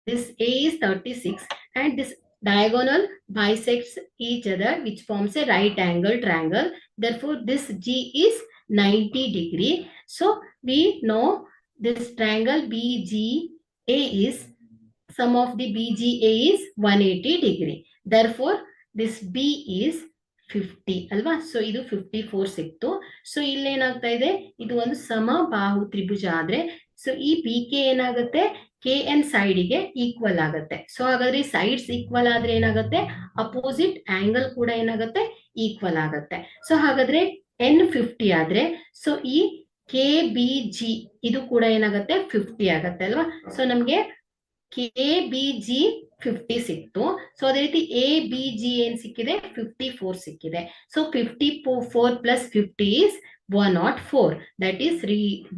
this A is 36 and this diagonal bisects each other, which forms a right angle triangle. Therefore this G is 90 degree. So we know this triangle BGA is, sum of the BGA is 180 degree. Therefore this B is 50 ಅಲ್ವಾ. So ಇದು 54 ಸಿಕ್ತು. So ಇಲ್ಲೇನಾಗ್ತಾ ಇದೆ, ಇದು ಒಂದು ಸಮಬಾಹು ತ್ರಿಭುಜ ಆದ್ರೆ so ಈ BK ಏನಾಗುತ್ತೆ, KN ಸೈಡಿಗೆ ಈಕ್ವಲ್ ಆಗುತ್ತೆ. ಸೊ ಹಾಗಾದ್ರೆ ಸೈಡ್ಸ್ ಈಕ್ವಲ್ ಆದ್ರೆ ಏನಾಗುತ್ತೆ, ಅಪೋಸಿಟ್ ಆಂಗಲ್ ಕೂಡ ಏನಾಗುತ್ತೆ, ಈಕ್ವಲ್ ಆಗುತ್ತೆ. ಸೊ ಹಾಗಾದ್ರೆ N 50 ಆದ್ರೆ ಸೊ ಈ KBG ಇದು ಕೂಡ ಏನಾಗುತ್ತೆ, 50 ಆಗತ್ತೆ ಅಲ್ವಾ. ಸೊ ನಮ್ಗೆ KBG 50 ಸಿಕ್ತು. ಸೊ ಅದೇ ರೀತಿ ABG ಏನ್ ಸಿಕ್ಕಿದೆ, 54 ಸಿಕ್ಕಿದೆ. So 54 plus 50 is 104. That is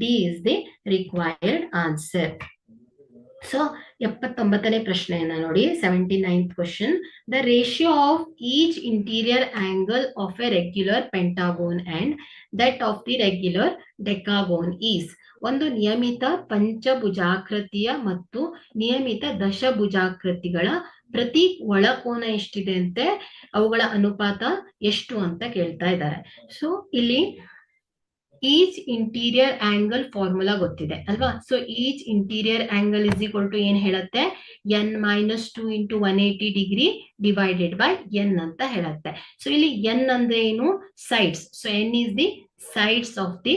D is the required answer. So 79ನೇ ಪ್ರಶ್ನೆಯನ್ನ ನೋಡಿ, 79th question. The ratio of each interior angle of a regular pentagon and that of the regular decagon is. ಒಂದು ನಿಯಮಿತ ಪಂಚಭುಜಾಕೃತಿಯ ಮತ್ತು ನಿಯಮಿತ ದಶಭುಜಾಕೃತಿಗಳ ಪ್ರತಿ ಒಳಕೋನ ಎಷ್ಟಿದೆ ಅಂತೆ, ಅವುಗಳ ಅನುಪಾತ ಎಷ್ಟು ಅಂತ ಕೇಳ್ತಾ ಇದ್ದಾರೆ. ಸೊ ಇಲ್ಲಿ ಈಚ್ ಇಂಟೀರಿಯರ್ ಆಂಗಲ್ ಫಾರ್ಮುಲಾ ಗೊತ್ತಿದೆ ಅಲ್ವಾ. So each interior angle is equal to ಏನ್ ಹೇಳುತ್ತೆ, n-2 into 180 degree divided by n ಅಂತ ಹೇಳುತ್ತೆ. ಸೊ ಇಲ್ಲಿ n ಅಂದ್ರೆ ಏನು, sides. So n is the sides of the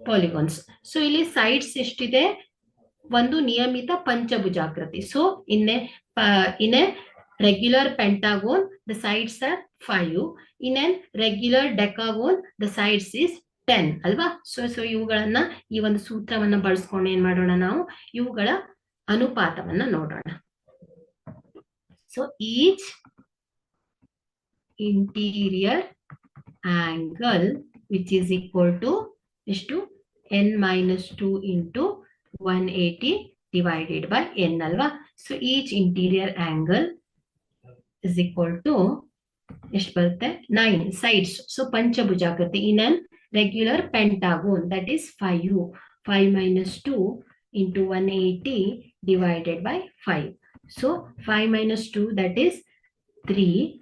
polygons. So ಇಲ್ಲಿ ಸೈಡ್ಸ್ ಎಷ್ಟಿದೆ, ಒಂದು ನಿಯಮಿತ ಪಂಚಭುಜಾಕೃತಿ. So in a regular pentagon the sides are 5, in an regular decagon the sides is 10 ಅಲ್ವಾ. ಸೊ ಇವುಗಳನ್ನ, ಈ ಒಂದು ಸೂತ್ರವನ್ನ ಬಳಸ್ಕೊಂಡು ಏನ್ ಮಾಡೋಣ, ನಾವು ಇವುಗಳ ಅನುಪಾತವನ್ನ ನೋಡೋಣ. So each interior angle which is equal to ಎಷ್ಟು, n-2 into 180 divided by n ಅಲ್ವಾ. So each interior angle is equal to ಎಷ್ಟು ಬರುತ್ತೆ, 9 sides. ಸೊ ಪಂಚಭುಜಾಕೃತಿ in an regular pentagon, that is 5 minus 2 into 180 divided by 5. So 5 minus 2, that is 3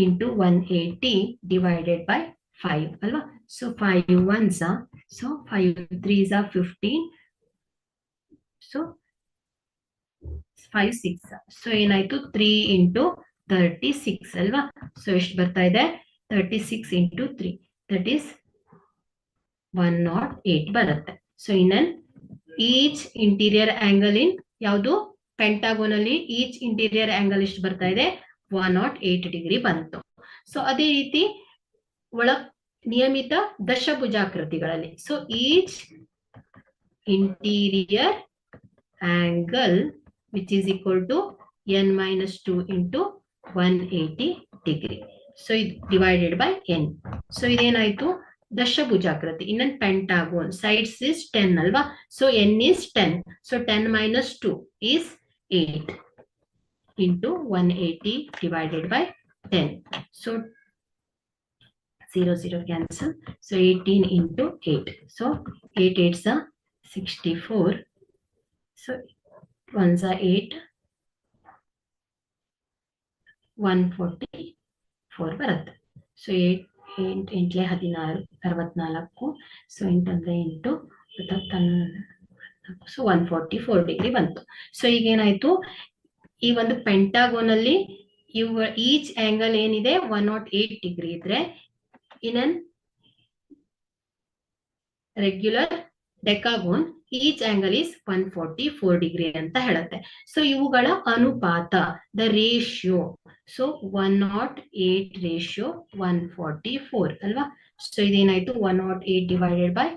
into 180 divided by 5 alva. So 5 ones are, so 5 3s are 15. So 5 6. So ಏನಾಯ್ತು, 3 into 36 ಅಲ್ವಾ. So ಎಷ್ಟು ಬರ್ತಾ ಇದೆ, 36 into 3, that is 108 ಬರುತ್ತೆ. So ಇನ್ನನ್ each interior angle ಇನ್ ಯಾವುದು, ಪೆಂಟಾಗೋನ್ ಅಲ್ಲಿ each interior angle ಎಷ್ಟು ಬರ್ತಾ ಇದೆ, 108 ಡಿಗ್ರಿ ಬಂತು. ಸೊ ಅದೇ ರೀತಿ ಒಳ ನಿಯಮಿತ ದಶಭುಜಾಕೃತಿಗಳಲ್ಲಿ, so each interior angle which is equal to n minus 2 into 180 degree. So divided by n. So ಇದೇನಾಯ್ತು ದಶಭುಜಾಕೃತಿ. ಇನ್ನೊಂದು ಪೆಂಟಾಗೋನ್, sides is 10 ಅಲ್ವಾ? So n is 10. So 10 minus 2 is 8 into 180 divided by 10. So 0 0 cancel. So 18 into 8. So 8 8s are 64. So 1s are 8. 144 ಬರುತ್ತೆ. So 8 8 16 64. So 8 ಅಂದ್ರೆ 8 so 144 degree ಬಂತು. So ಈಗ ಏನಾಯ್ತು, ಈ ಒಂದು ಪೆಂಟಾಗೋನ್ ಅಲ್ಲಿ ಈಚ್ ಆಂಗಲ್ ಏನಿದೆ 108 ಡಿಗ್ರಿ ಇದ್ರೆ in regular decagon each angle is 144 degree ಅಂತ ಹೇಳುತ್ತೆ. ಸೊ ಇವುಗಳ ಅನುಪಾತ, ದ ರೇಷಿಯೋ, ಸೊ 108 ರೇಷಿಯೋ 144 ಅಲ್ವಾ? ಸೊ ಇದೇನಾಯ್ತು 108 ಡಿವೈಡೆಡ್ ಬೈ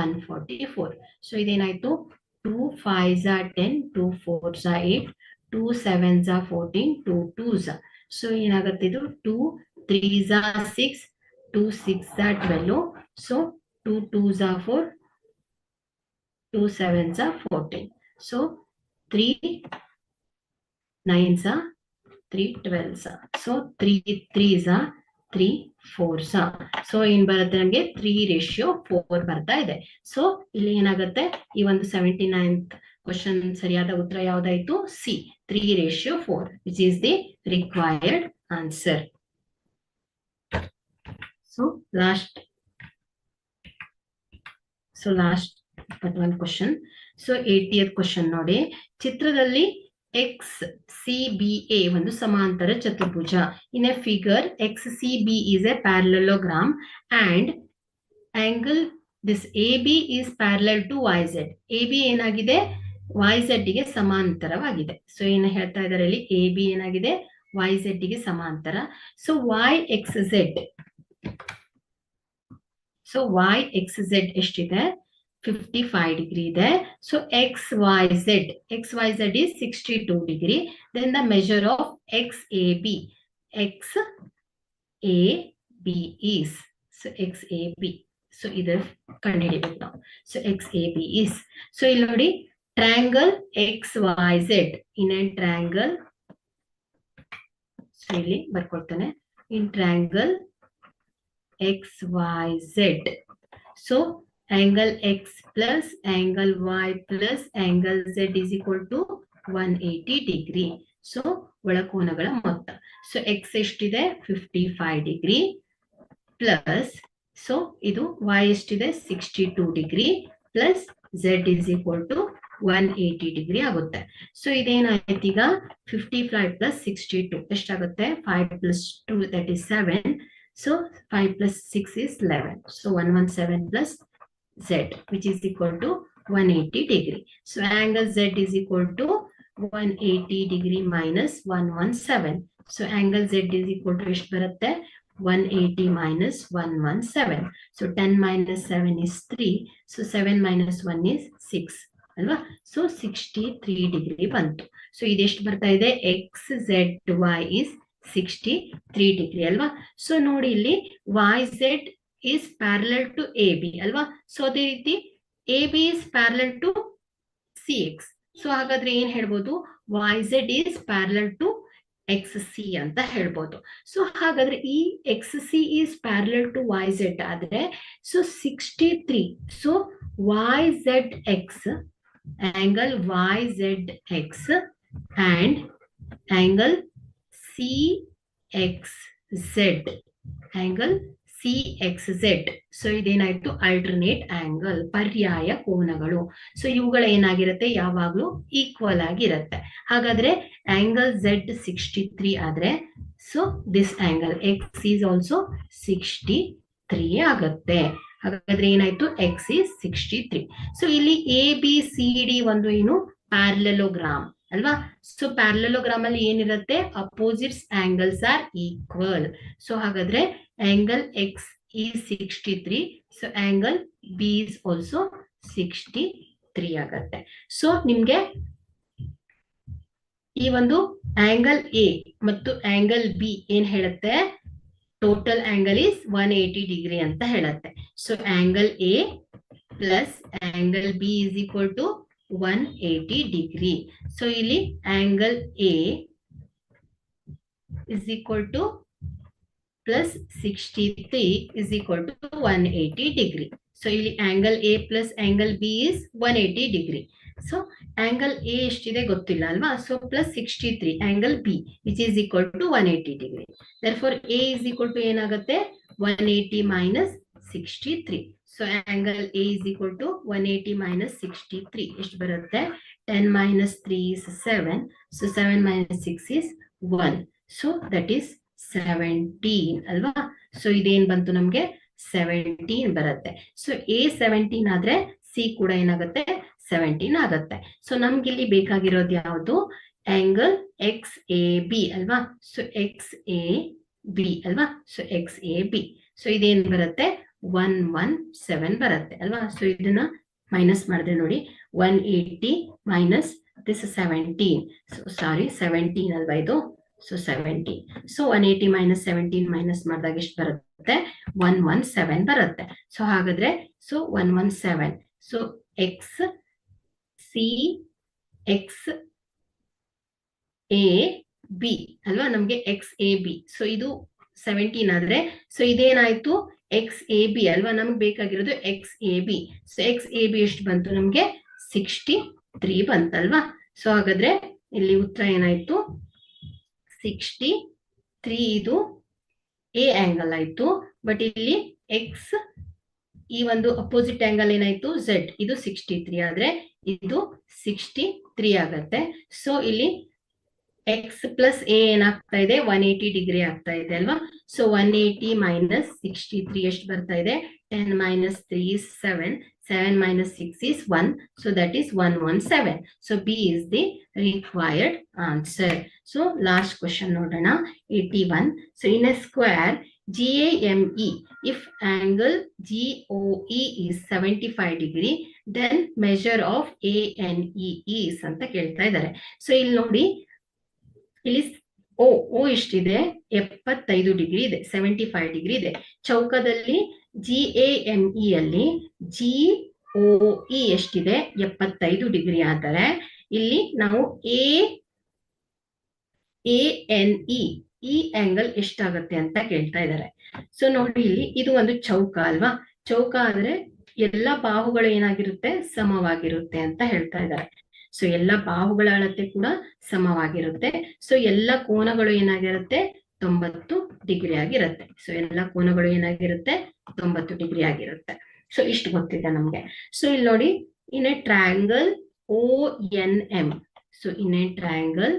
144. ಸೊ ಇದೇನಾಯ್ತು 2 5s are 10, 2 4s are 8, 2 7s are 14, 2 2s. So ಏನಾಗುತ್ತೆ ಇದು 2 3s are 6, 2 6s are 12. So 2 2s are 4, 2 7s are 14. So 3 9s are 3 12s are. So 3 3s are 3 4s are. So in ಬರುತ್ತೆ ನಮಗೆ 3 ratio 4 ಬರ್ತಾ ಇದೆ. So ಇಲ್ಲಿ ಏನಾಗುತ್ತೆ, ಈ ಒಂದು 79th ಕ್ವಶನ್ ಸರಿಯಾದ ಉತ್ತರ ಯಾವ್ದಾಯ್ತು? C, 3 ratio 4, which is the required answer. So last but one question. So 80th question ನೋಡಿ, ಚಿತ್ರದಲ್ಲಿ XCBA ಒಂದು ಸಮಾಂತರ ಚತುರ್ಭುಜ. In a figure, XCB is a parallelogram and angle this AB is parallel to YZ. AB ಏನಾಗಿದೆ, YZ ಗೆ ಸಮಾಂತರವಾಗಿದೆ. So ಏನು ಹೇಳ್ತಾ ಇದ್ದಾರೆ ಇಲ್ಲಿ, AB ಏನಾಗಿದೆ YZ ಗೆ ಸಮಾಂತರ. ಸೊ YXZ, ಸೊ YXZ ಎಷ್ಟಿದೆ? 55 degree ಇದೆ. So XYZ is 62 degree. Then the measure of XAB is, so XAB, so either ಕಂಡುಹಿಡಿಬೇಕು ನಾವು. So XAB is, so ಇಲ್ಲಿ ನೋಡಿ triangle XYZ, in a triangle, so ಇಲ್ಲಿ ಬರ್ಕೊಳ್ತಾನೆ, in triangle XYZ. So angle X plus angle Y plus angle Z is equal to 180 degree. So ಒಳಕೋನಗಳ ಮೊತ್ತ. So X ಎಷ್ಟಿದೆ 55 degree plus, so ಇದು Y ಎಷ್ಟಿದೆ 62 degree plus Z is equal to 180 degree ಆಗುತ್ತೆ. So ಇದೇನಾಯ್ತು ಈಗ 55 plus 62 ಎಷ್ಟಾಗುತ್ತೆ? 5 plus 2 that is 7. So 5 plus 6 is 11. So 117 plus Z, which is equal to 180 degree. So angle Z is equal to 180 degree minus 117. So angle Z is equal to ಎಷ್ಟು ಬರುತ್ತೆ? 180 minus 117. So 10 minus 7 is 3. So 7 minus 1 is 6 ಅಲ್ವಾ? So 63 degree ಬಂತು. So ಇದೆಷ್ಟು ಬರ್ತಾ ಇದೆ? XZY is 63 degree ಅಲ್ವಾ? So ನೋಡಿ ಇಲ್ಲಿ YZ is parallel to AB ಅಲ್ವಾ? ಸೊ ಅದೇ ರೀತಿ AB is parallel to CX. So ಹಾಗಾದ್ರೆ ಏನ್ ಹೇಳ್ಬೋದು? YZ is parallel to XC ಅಂತ ಹೇಳ್ಬೋದು. ಸೊ ಹಾಗಾದ್ರೆ ಈ XC is parallel to YZ ಆದ್ರೆ so 63. So YZX, angle YZX and angle CXZ, angle CXZ. So ಇದೇನಾಯ್ತು? ಅಲ್ಟರ್ನೇಟ್ ಆಂಗಲ್, ಪರ್ಯಾಯ ಕೋನಗಳು. ಸೊ ಇವುಗಳು ಏನಾಗಿರುತ್ತೆ? ಯಾವಾಗ್ಲೂ ಈಕ್ವಲ್ ಆಗಿರುತ್ತೆ. ಹಾಗಾದ್ರೆ ಆಂಗಲ್ Z 63 ಆದ್ರೆ so this angle X is also 63 ಆಗುತ್ತೆ. ಹಾಗಾದ್ರೆ ಏನಾಯ್ತು? X is 63. ಸೊ ಇಲ್ಲಿ ABCD ಒಂದು ಏನು ಪ್ಯಾರಲೆಲೋಗ್ರಾಮ್ ಅಲ್ವಾ? ಸೊ ಪ್ಯಾರಲೆಲೋಗ್ರಾಮ್ ಅಲ್ಲಿ ಏನಿರುತ್ತೆ? Opposites angles are equal. So ಹಾಗಾದ್ರೆ angle X is 63. So angle B is also 63 ಆಗುತ್ತೆ. ಸೊ ನಿಮ್ಗೆ ಈ ಒಂದು ಆಂಗಲ್ ಎ ಮತ್ತು ಆಂಗಲ್ ಬಿ ಏನ್ ಹೇಳುತ್ತೆ, ಟೋಟಲ್ ಆಂಗಲ್ ಇಸ್ 180 ಡಿಗ್ರಿ ಅಂತ ಹೇಳುತ್ತೆ. So angle A plus angle B is equal to 180 degree. So ಇಲ್ಲಿ angle A is equal to plus 63 is equal to 180 degree. So ಇಲ್ಲಿ angle A plus angle B is 180 degree. So angle A ಎಷ್ಟಿದೆ ಗೊತ್ತಿಲ್ಲ ಅಲ್ವಾ? So plus 63 angle B which is equal to 180 degree. Therefore A is equal to ಏನಾಗುತ್ತೆ? 180 minus 63. So angle A is equal to 180 minus 63. ಎಷ್ಟು ಬರುತ್ತೆ? 10 minus 3 is 7. So 7 minus 6 is 1. So that is 17 ಅಲ್ವಾ? So ಇದೇನ್ ಬಂತು ನಮ್ಗೆ 17 ಬರುತ್ತೆ. So A 17 ಆದ್ರೆ C ಕೂಡ ಏನಾಗುತ್ತೆ 17 ಆಗುತ್ತೆ. ಸೊ ನಮ್ಗೆ ಇಲ್ಲಿ ಬೇಕಾಗಿರೋದು ಯಾವುದು? ಆಂಗಲ್ ಎಕ್ಸ್ ಎ ಬಿ ಅಲ್ವಾ? ಸೊ ಎಕ್ಸ್ ಎ ಬಿ ಅಲ್ವಾ? So X A B. So ಇದೇನ್ ಬರುತ್ತೆ 117 ಬರುತ್ತೆ ಅಲ್ವಾ? ಸೊ ಇದನ್ನ ಮೈನಸ್ ಮಾಡಿದ್ರೆ ನೋಡಿ 180 ಮೈನಸ್ ದಿಸ್ 17. ಸೊ ಸಾರಿ 17 ಅಲ್ವಾ ಇದು? ಸೊ 17. ಸೊ 180 ಮೈನಸ್ 17 ಮೈನಸ್ ಮಾಡಿದಾಗ ಎಷ್ಟು ಬರುತ್ತೆ? 117 ಬರುತ್ತೆ. ಸೊ ಹಾಗಾದ್ರೆ so 117. So X C X A B ಅಲ್ವಾ? ನಮ್ಗೆ ಎಕ್ಸ್ ಎ ಬಿ. ಸೊ ಇದು 17 ಆದ್ರೆ ಸೊ ಇದೇನಾಯ್ತು ಎಕ್ಸ್ ಎ ಬಿ ಅಲ್ವಾ? ನಮ್ಗೆ ಬೇಕಾಗಿರೋದು X A B. So X A B ಎಷ್ಟು ಬಂತು ನಮ್ಗೆ? 63 ಬಂತಲ್ವಾ? ಸೊ ಹಾಗಾದ್ರೆ ಇಲ್ಲಿ ಉತ್ತರ ಏನಾಯ್ತು? 63 ಇದು ಎ ಆಂಗಲ್ ಆಯ್ತು. ಬಟ್ ಇಲ್ಲಿ ಎಕ್ಸ್ ಈ ಒಂದು ಅಪೋಸಿಟ್ ಆಂಗಲ್ ಏನಾಯ್ತು? ಝೆಡ್. ಇದು 63 ಆದ್ರೆ ಇದು 63 ಆಗತ್ತೆ. ಸೊ ಇಲ್ಲಿ ಎಕ್ಸ್ ಪ್ಲಸ್ ಎ ಏನಾಗ್ತಾ ಇದೆ? 180 ಡಿಗ್ರಿ ಆಗ್ತಾ ಇದೆ ಅಲ್ವಾ? ಸೊ 180 ಮೈನಸ್ 63 ಎಷ್ಟು ಬರ್ತಾ ಇದೆ? 10 minus 3 is 7. 7 minus 6 is 1. So that is 117. So B is the required answer. So last question nodana 81. So in a square GAME, if angle GOE is 75 degree, then measure of ANE is ಅಂತ ಕೇಳ್ತಾ ಇದ್ದಾರೆ. So ಇಲ್ಲಿ ನೋಡಿ, ಇಲ್ಲಿ ಓ ಎಷ್ಟಿದೆ? 75 degree ಇದೆ, 75 degree ಇದೆ. ಚೌಕದಲ್ಲಿ GAME ಅಲ್ಲಿ GOE ಎಷ್ಟಿದೆ? 75 ಡಿಗ್ರಿ ಆದರೆ ಇಲ್ಲಿ ನಾವು ANE ಈ ಆಂಗಲ್ ಎಷ್ಟಾಗತ್ತೆ ಅಂತ ಕೇಳ್ತಾ ಇದ್ದಾರೆ. ಸೊ ನೋಡಿ, ಇಲ್ಲಿ ಇದು ಒಂದು ಚೌಕ ಅಲ್ವಾ? ಚೌಕ ಆದ್ರೆ ಎಲ್ಲ ಬಾಹುಗಳು ಏನಾಗಿರುತ್ತೆ? ಸಮವಾಗಿರುತ್ತೆ ಅಂತ ಹೇಳ್ತಾ ಇದ್ದಾರೆ. ಸೊ ಎಲ್ಲ ಬಾಹುಗಳ ಅಳತೆ ಕೂಡ ಸಮವಾಗಿರುತ್ತೆ. ಸೊ ಎಲ್ಲ ಕೋನಗಳು ಏನಾಗಿರುತ್ತೆ? 90 ಡಿಗ್ರಿ ಆಗಿರುತ್ತೆ. ಸೊ ಎಲ್ಲ ಕೋನಗಳು ಏನಾಗಿರುತ್ತೆ? 90 ಡಿಗ್ರಿ ಆಗಿರುತ್ತೆ. ಸೊ ಇಷ್ಟು ಗೊತ್ತಿದೆ ನಮ್ಗೆ. ಸೊ ಇಲ್ಲಿ ನೋಡಿ, in a triangle ONM. So in a triangle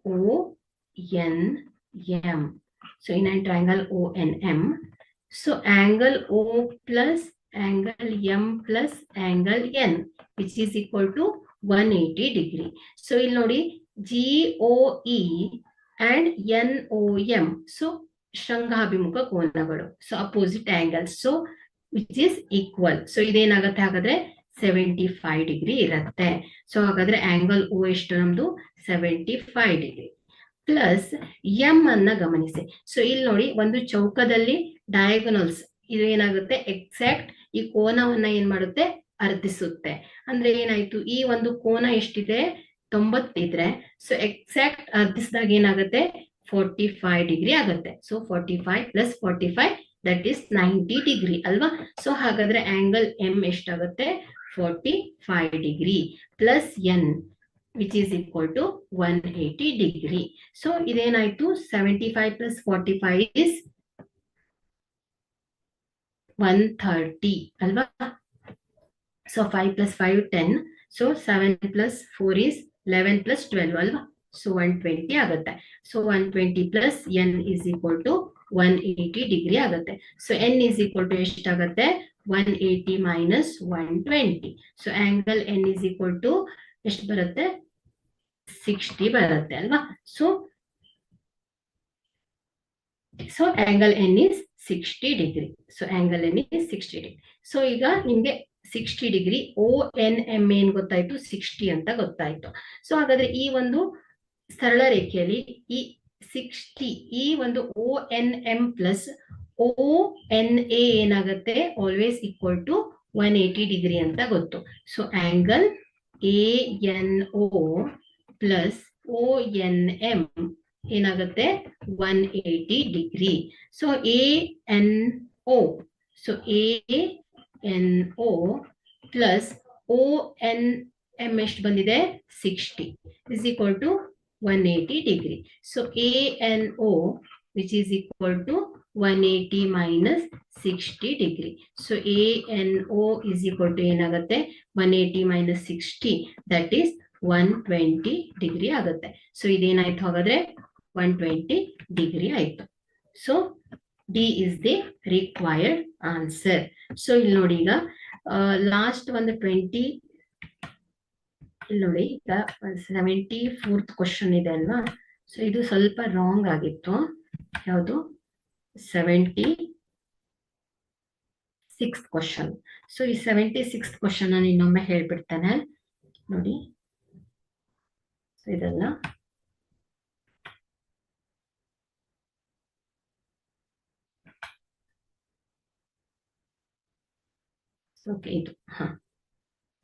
ONM. So in a triangle ONM. So angle O plus angle M plus angle N which is equal to 180 degree. So ಇಲ್ಲಿ ನೋಡಿ, GOE and NOM. So ಶೃಂಗಾಭಿಮುಖ ಕೋನಗಳು. So opposite angles. So which is equal. So ಇದೇನಾಗತ್ತೆ ಹಾಗಾದ್ರೆ 75 degree ಇರುತ್ತೆ. So ಹಾಗಾದ್ರೆ angle O ಎಷ್ಟು ನಮ್ದು? 75 ಡಿಗ್ರಿ. ಪ್ಲಸ್ ಎಂ ಅನ್ನ ಗಮನಿಸಿ. ಸೊ ಇಲ್ಲಿ ನೋಡಿ, ಒಂದು ಚೌಕದಲ್ಲಿ ಡಯಾಗೋನಲ್ಸ್ ಇದು ಏನಾಗುತ್ತೆ? ಎಕ್ಸಾಕ್ಟ್ ಈ ಕೋನವನ್ನ ಏನ್ ಮಾಡುತ್ತೆ? ಅರ್ಧಿಸುತ್ತೆ. ಅಂದ್ರೆ ಏನಾಯ್ತು? ಈ ಒಂದು ಕೋನ ಎಷ್ಟಿದೆ? 90 ಇದ್ರೆ ಸೊ ಎಕ್ಸಾಕ್ಟ್ ಅರ್ಧಿಸಿದಾಗ ಏನಾಗುತ್ತೆ? 45 ಡಿಗ್ರಿ ಆಗುತ್ತೆ. So 45 plus 45 that is 90 degree ಅಲ್ವಾ? ಸೊ ಹಾಗಾದ್ರೆ ಆಂಗಲ್ ಎಂ ಎಷ್ಟಾಗುತ್ತೆ? 45 degree plus N which is equal to 180 degree. So ಇದೇನಾಯ್ತು? 75 ಪ್ಲಸ್ 45 ಇಸ್ 130 ಅಲ್ವಾ? So 5 plus 5 10. So 7 plus 4 is 11 plus 12 ಅಲ್ವಾ? ಸೊ 120 ಆಗುತ್ತೆ. So 120 plus N is equal to 180 degree ಆಗುತ್ತೆ. So N is equal to ಎಷ್ಟಾಗುತ್ತೆ? 180 minus 120. So angle N is equal to ಎಷ್ಟು ಬರುತ್ತೆ? 60 ಬರುತ್ತೆ ಅಲ್ವಾ? So angle N is 60 degree. So angle N is 60 degree. So ಈಗ ನಿಮ್ಗೆ 60 degree ONM ಏನ್ ಗೊತ್ತಾಯ್ತು? 60 ಅಂತ ಗೊತ್ತಾಯ್ತು. ಸೊ ಹಾಗಾದ್ರೆ ಈ ಒಂದು ಸರಳ ರೇಖೆಯಲ್ಲಿ ಈ 60 ಈ ಒಂದು ONM ಪ್ಲಸ್ ONA ಏನಾಗುತ್ತೆ ಆಲ್ವೇಸ್ ಈಕ್ವಲ್ ಟು 180 ಡಿಗ್ರಿ ಅಂತ ಗೊತ್ತು. So angle ANO plus ONM ಏನಾಗುತ್ತೆ 180 degree. So ANO so ANO plus ONM ಎಷ್ಟು ಬಂದಿದೆ 60 is equal to 180 degree. So ANO which is equal to 180 minus 60 degree. So ANO is equal to ಏನಾಗುತ್ತೆ 180 minus 60 that is 120 degree ಆಗುತ್ತೆ. So ಇದೇನಾಯ್ತು ಹಾಗಾದ್ರೆ 120 degree ಆಯ್ತು. So D is the required answer. So ಇಲ್ಲಿ ನೋಡಿ ಈಗ last ಒಂದು 20 ಇಲ್ಲಿ ನೋಡಿ ಈಗ 74th ಕ್ವಶನ್ ಇದೆ ಅಲ್ವಾ. ಸೊ ಇದು ಸ್ವಲ್ಪ ರಾಂಗ್ ಆಗಿತ್ತು. ಯಾವುದು 76th ಕ್ವಶನ್. ಸೊ ಈ 76th ಕ್ವಶನ್ ನಾನು ಇನ್ನೊಮ್ಮೆ ಹೇಳ್ಬಿಡ್ತೇನೆ ನೋಡಿ. ಸೊ ಇದೆಲ್ಲ ಓಕೆ ಇದು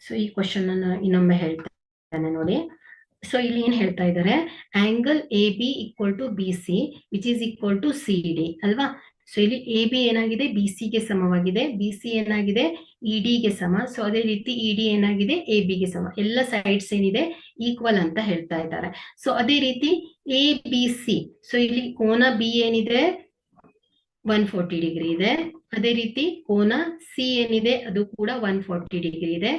ಸೊ ಈ ಕ್ವಶನ್ ಅನ್ನ ಇನ್ನೊಮ್ಮೆ ಹೇಳ್ತೇನೆ ನೋಡಿ. ಸೊ ಇಲ್ಲಿ ಏನ್ ಹೇಳ್ತಾ ಇದ್ದಾರೆ, angle AB equal to BC which is equal to CD ಅಲ್ವಾ. ಸೊ ಇಲ್ಲಿ AB ಏನಾಗಿದೆ BC ಗೆ ಸಮವಾಗಿದೆ, BC ಏನಾಗಿದೆ ED ಗೆ ಸಮ. ಸೊ ಅದೇ ರೀತಿ ED ಏನಾಗಿದೆ AB ಗೆ ಸಮ. ಎಲ್ಲ ಸೈಡ್ಸ್ ಏನಿದೆ ಈಕ್ವಲ್ ಅಂತ ಹೇಳ್ತಾ ಇದ್ದಾರೆ. ಸೊ ಅದೇ ರೀತಿ ABC ಸೊ ಇಲ್ಲಿ ಕೋನ B ಏನಿದೆ 140 ಡಿಗ್ರಿ ಇದೆ. ಅದೇ ರೀತಿ ಕೋನ ಸಿ ಏನಿದೆ ಅದು ಕೂಡ 140 ಡಿಗ್ರಿ ಇದೆ.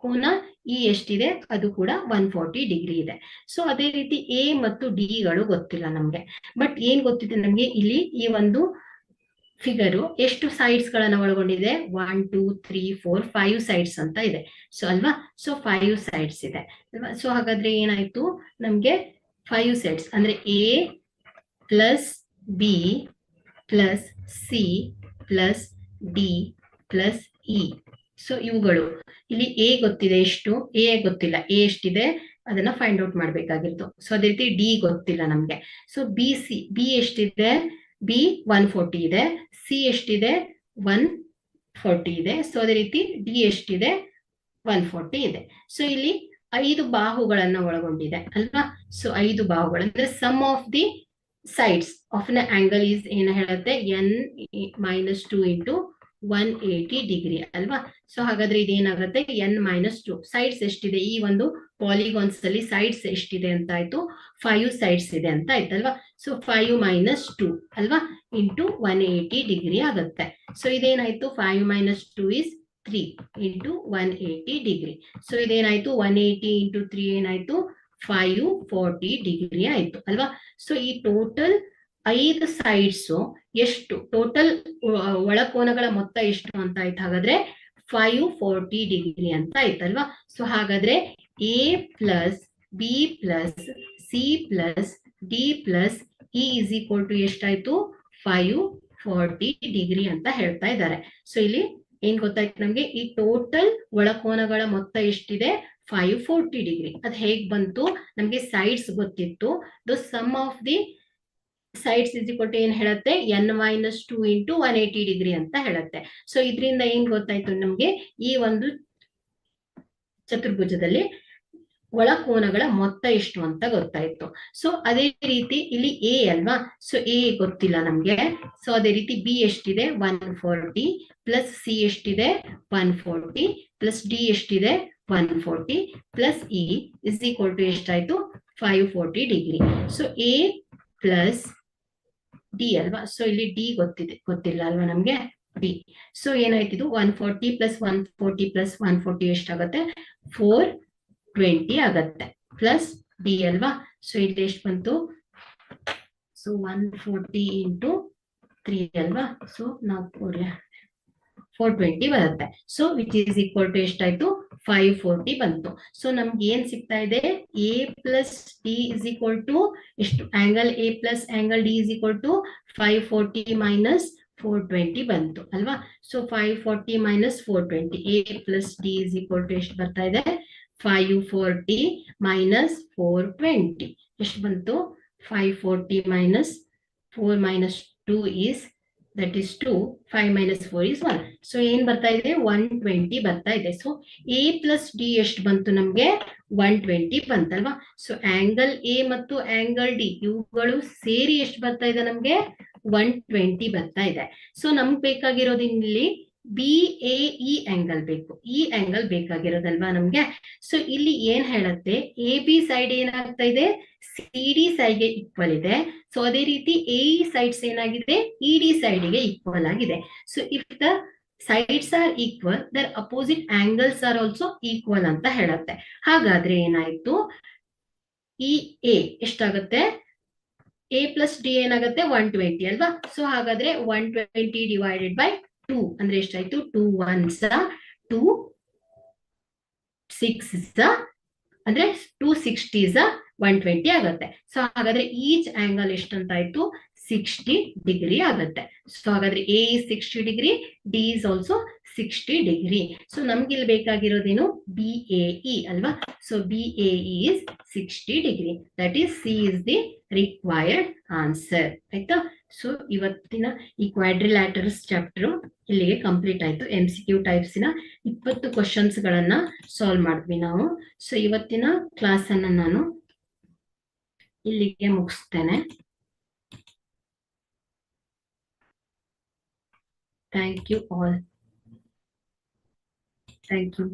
ಕೋನ ಇ ಎಷ್ಟಿದೆ ಅದು ಕೂಡ 140 ಡಿಗ್ರಿ ಇದೆ. ಸೊ ಅದೇ ರೀತಿ ಎ ಮತ್ತು ಡಿ ಗಳು ಗೊತ್ತಿಲ್ಲ ನಮ್ಗೆ. ಬಟ್ ಏನ್ ಗೊತ್ತಿದೆ ನಮ್ಗೆ, ಇಲ್ಲಿ ಈ ಒಂದು ಫಿಗರು ಎಷ್ಟು ಸೈಡ್ಸ್ ಗಳನ್ನ ಒಳಗೊಂಡಿದೆ 1 2 3 4 5 ಸೈಡ್ಸ್ ಅಂತ ಇದೆ. ಸೊ ಅಲ್ವಾ. ಸೊ 5 ಸೈಡ್ಸ್ ಇದೆ ಅಲ್ವಾ. ಸೊ ಹಾಗಾದ್ರೆ ಏನಾಯ್ತು ನಮ್ಗೆ 5 ಸೈಡ್ಸ್ ಅಂದ್ರೆ A plus B plus C plus D plus E. So ಇವುಗಳು ಇಲ್ಲಿ ಎ ಗೊತ್ತಿದೆ ಎಷ್ಟು, ಎ ಗೊತ್ತಿಲ್ಲ, ಎ ಎಷ್ಟಿದೆ ಅದನ್ನ ಫೈಂಡ್ ಔಟ್ ಮಾಡ್ಬೇಕಾಗಿತ್ತು. ಸೊ ಅದೇ ರೀತಿ ಡಿ ಗೊತ್ತಿಲ್ಲ ನಮ್ಗೆ. ಸೊ ಬಿ ಎಷ್ಟಿದೆ, ಬಿ 140 ಇದೆ, ಸಿ ಎಷ್ಟಿದೆ 140 ಇದೆ. ಸೊ ಅದೇ ರೀತಿ ಡಿ ಎಷ್ಟಿದೆ 140 ಇದೆ. ಸೊ ಇಲ್ಲಿ 5 ಬಾಹುಗಳನ್ನ ಒಳಗೊಂಡಿದೆ ಅಲ್ವಾ. ಸೊ 5 ಬಾಹುಗಳು ಅಂದ್ರೆ sum of the sides of an angle is ಏನು ಹೇಳುತ್ತೆ n minus 2 into 180 ಡಿಗ್ರಿ ಅಲ್ವಾ. ಸೊ ಹಾಗಾದ್ರೆ ಇದೇನಾಗುತ್ತೆ n minus 2 ಸೈಡ್ಸ್ ಎಷ್ಟಿದೆ ಈ ಒಂದು ಪಾಲಿಗಾನ್ಸ್ ಅಲ್ಲಿ ಸೈಡ್ಸ್ ಎಷ್ಟಿದೆ ಅಂತ ಆಯ್ತು 5 ಸೈಡ್ಸ್ ಇದೆ ಅಂತ ಆಯ್ತಲ್ವಾ. ಸೊ 5 minus 2 ಅಲ್ವಾ ಇಂಟು 180 ಡಿಗ್ರಿ ಆಗುತ್ತೆ. ಸೊ ಇದೇನಾಯ್ತು 5 minus 2 is 3 into 180 degree. So ಇದೇನಾಯ್ತು 180 into 3 ಏನಾಯ್ತು 540 ಡಿಗ್ರಿ ಆಯ್ತು ಅಲ್ವಾ. ಸೊ ಈ ಟೋಟಲ್ 5 ಸೈಡ್ಸ್ ಎಷ್ಟು, ಟೋಟಲ್ ಒಳಕೋನಗಳ ಮೊತ್ತ ಎಷ್ಟು ಅಂತ ಆಯ್ತು ಹಾಗಾದ್ರೆ 540 ಡಿಗ್ರಿ ಅಂತ ಆಯ್ತಲ್ವಾ. ಸೊ ಹಾಗಾದ್ರೆ A plus B plus C plus D plus E is equal to ಎಷ್ಟಾಯ್ತು 540 ಡಿಗ್ರಿ ಅಂತ ಹೇಳ್ತಾ ಇದ್ದಾರೆ. ಸೊ ಇಲ್ಲಿ ಏನ್ ಗೊತ್ತಾಯ್ತು ನಮ್ಗೆ, ಈ ಟೋಟಲ್ ಒಳಕೋನಗಳ ಮೊತ್ತ ಎಷ್ಟಿದೆ 540 ಡಿಗ್ರಿ. ಅದ್ ಹೇಗ್ ಬಂತು ನಮ್ಗೆ, ಸೈಡ್ಸ್ ಗೊತ್ತಿತ್ತು. The sum of the sides is equal to ಏನ್ ಹೇಳುತ್ತೆ n minus 2 into 180 ಡಿಗ್ರಿ ಅಂತ ಹೇಳುತ್ತೆ. ಸೊ ಇದರಿಂದ ಏನ್ ಗೊತ್ತಾಯ್ತು ನಮ್ಗೆ, ಈ ಒಂದು ಚತುರ್ಭುಜದಲ್ಲಿ ಒಳಕೋನಗಳ ಮೊತ್ತ ಎಷ್ಟು ಅಂತ ಗೊತ್ತಾಯ್ತು. ಸೊ ಅದೇ ರೀತಿ ಇಲ್ಲಿ ಎ ಅಲ್ವಾ. ಸೊ ಎ ಗೊತ್ತಿಲ್ಲ ನಮ್ಗೆ. ಸೊ ಅದೇ ರೀತಿ ಬಿ ಎಷ್ಟಿದೆ 140 ಪ್ಲಸ್ ಸಿ ಎಷ್ಟಿದೆ 140 ಪ್ಲಸ್ ಡಿ ಎಷ್ಟಿದೆ 140 plus E is equal to ಎಷ್ಟಾಯ್ತು 540 degree. So A plus D ಅಲ್ವಾ. ಸೊ ಇಲ್ಲಿ ಡಿ ಗೊತ್ತಿಲ್ಲ ಅಲ್ವಾ ನಮ್ಗೆ ಡಿ. ಸೊ ಏನಾಯ್ತಿದು 140 ಪ್ಲಸ್ 140 ಪ್ಲಸ್ 140 ಎಷ್ಟಾಗುತ್ತೆ 420 ಆಗತ್ತೆ ಪ್ಲಸ್ ಡಿ ಅಲ್ವಾ. ಸೊ ಇಲ್ಲಿ ಎಷ್ಟು ಬಂತು, ಸೊ 140 ಇಂಟು 3 ಅಲ್ವಾ. ಸೊ ನಾವು 420 ಬರುತ್ತೆ. So which is equal to ಎಷ್ಟಾಯ್ತು 540 ಬಂತು. ಸೊ ನಮ್ಗೆ ಏನ್ ಸಿಗ್ತಾ ಇದೆ, A plus D is equal to ಎಷ್ಟು, angle A plus angle D is equal to 540 minus 420 ಬಂತು ಅಲ್ವಾ. So 540 minus 420 A plus D is equal to ಎಷ್ಟು ಬರ್ತಾ ಇದೆ 540 ಮೈನಸ್ 420 ಎಷ್ಟು ಬಂತು 540 minus 4 minus 2 is that is 2 5 minus 4 is 1 so ಏನ್ ಬರ್ತಾ ಇದೆ 120 ಬರ್ತಾ ಇದೆ ಸೊ a plus d ಎಷ್ಟು ಬಂತು ನಮಗೆ 120 ಬಂತಲ್ವಾ ಸೊ ಆಂಗಲ್ a ಮತ್ತು ಆಂಗಲ್ d ಇವುಗಳು ಸೇರಿ ಎಷ್ಟು ಬರ್ತಾ ಇದೆ ನಮಗೆ 120 ಬರ್ತಾ ಇದೆ ಸೊ ನಮ್ಗೆ ಬೇಕಾಗಿರೋದು ಇಲ್ಲಿ BAE ಆಂಗಲ್ ಬೇಕು ಈ ಆಂಗಲ್ ಬೇಕಾಗಿರೋದಲ್ವಾ ನಮ್ಗೆ ಸೊ ಇಲ್ಲಿ ಏನ್ ಹೇಳುತ್ತೆ AB ಸೈಡ್ ಏನಾಗ್ತಾ ಇದೆ CD ಸೈಡ್ ಗೆ ಈಕ್ವಲ್ ಇದೆ ಸೊ ಅದೇ ರೀತಿ AE ಸೈಡ್ಸ್ ಏನಾಗಿದೆ ED ಸೈಡ್ ಗೆ ಈಕ್ವಲ್ ಆಗಿದೆ so if the sides are equal their opposite angles are also equal ಅಂತ ಹೇಳುತ್ತೆ ಹಾಗಾದ್ರೆ ಏನಾಯ್ತು ಈ A ಎಷ್ಟಾಗುತ್ತೆ A plus D ಏನಾಗುತ್ತೆ 120 ಅಲ್ವಾ ಸೊ ಹಾಗಾದ್ರೆ 120 divided by 2 ಅಂದ್ರೆ ಎಷ್ಟಾಯ್ತು 2 1s 2 6 ಅಂದ್ರೆ 260s 120 ಆಗುತ್ತೆ ಸೊ ಹಾಗಾದ್ರೆ ಈಚ್ ಆಂಗಲ್ ಎಷ್ಟಂತಾಯ್ತು 60 ಡಿಗ್ರಿ ಆಗುತ್ತೆ ಸೊ ಹಾಗಾದ್ರೆ A is 60 degree D is also 60 degree so ನಮ್ಗೆ ಇಲ್ಲಿ ಬೇಕಾಗಿರೋದೇನು BAE ಅಲ್ವಾ so BAE is 60 degree that is C is the required answer ಆಯ್ತಾ ಸೊ ಇವತ್ತಿನ ಈ ಕ್ವಾಡ್ರಿಲ್ಯಾಟರಲ್ಸ್ ಚಾಪ್ಟರ್ ಇಲ್ಲಿಗೆ ಕಂಪ್ಲೀಟ್ ಆಯ್ತು MCQ ಟೈಪ್ಸ್ ನ 20 ಕ್ವಶನ್ಸ್ ಗಳನ್ನ ಸಾಲ್ವ್ ಮಾಡಿದ್ವಿ ನಾವು ಸೊ ಇವತ್ತಿನ ಕ್ಲಾಸ್ ಅನ್ನ ನಾನು ಇಲ್ಲಿಗೆ ಮುಗಿಸ್ತೇನೆ thank you all thank you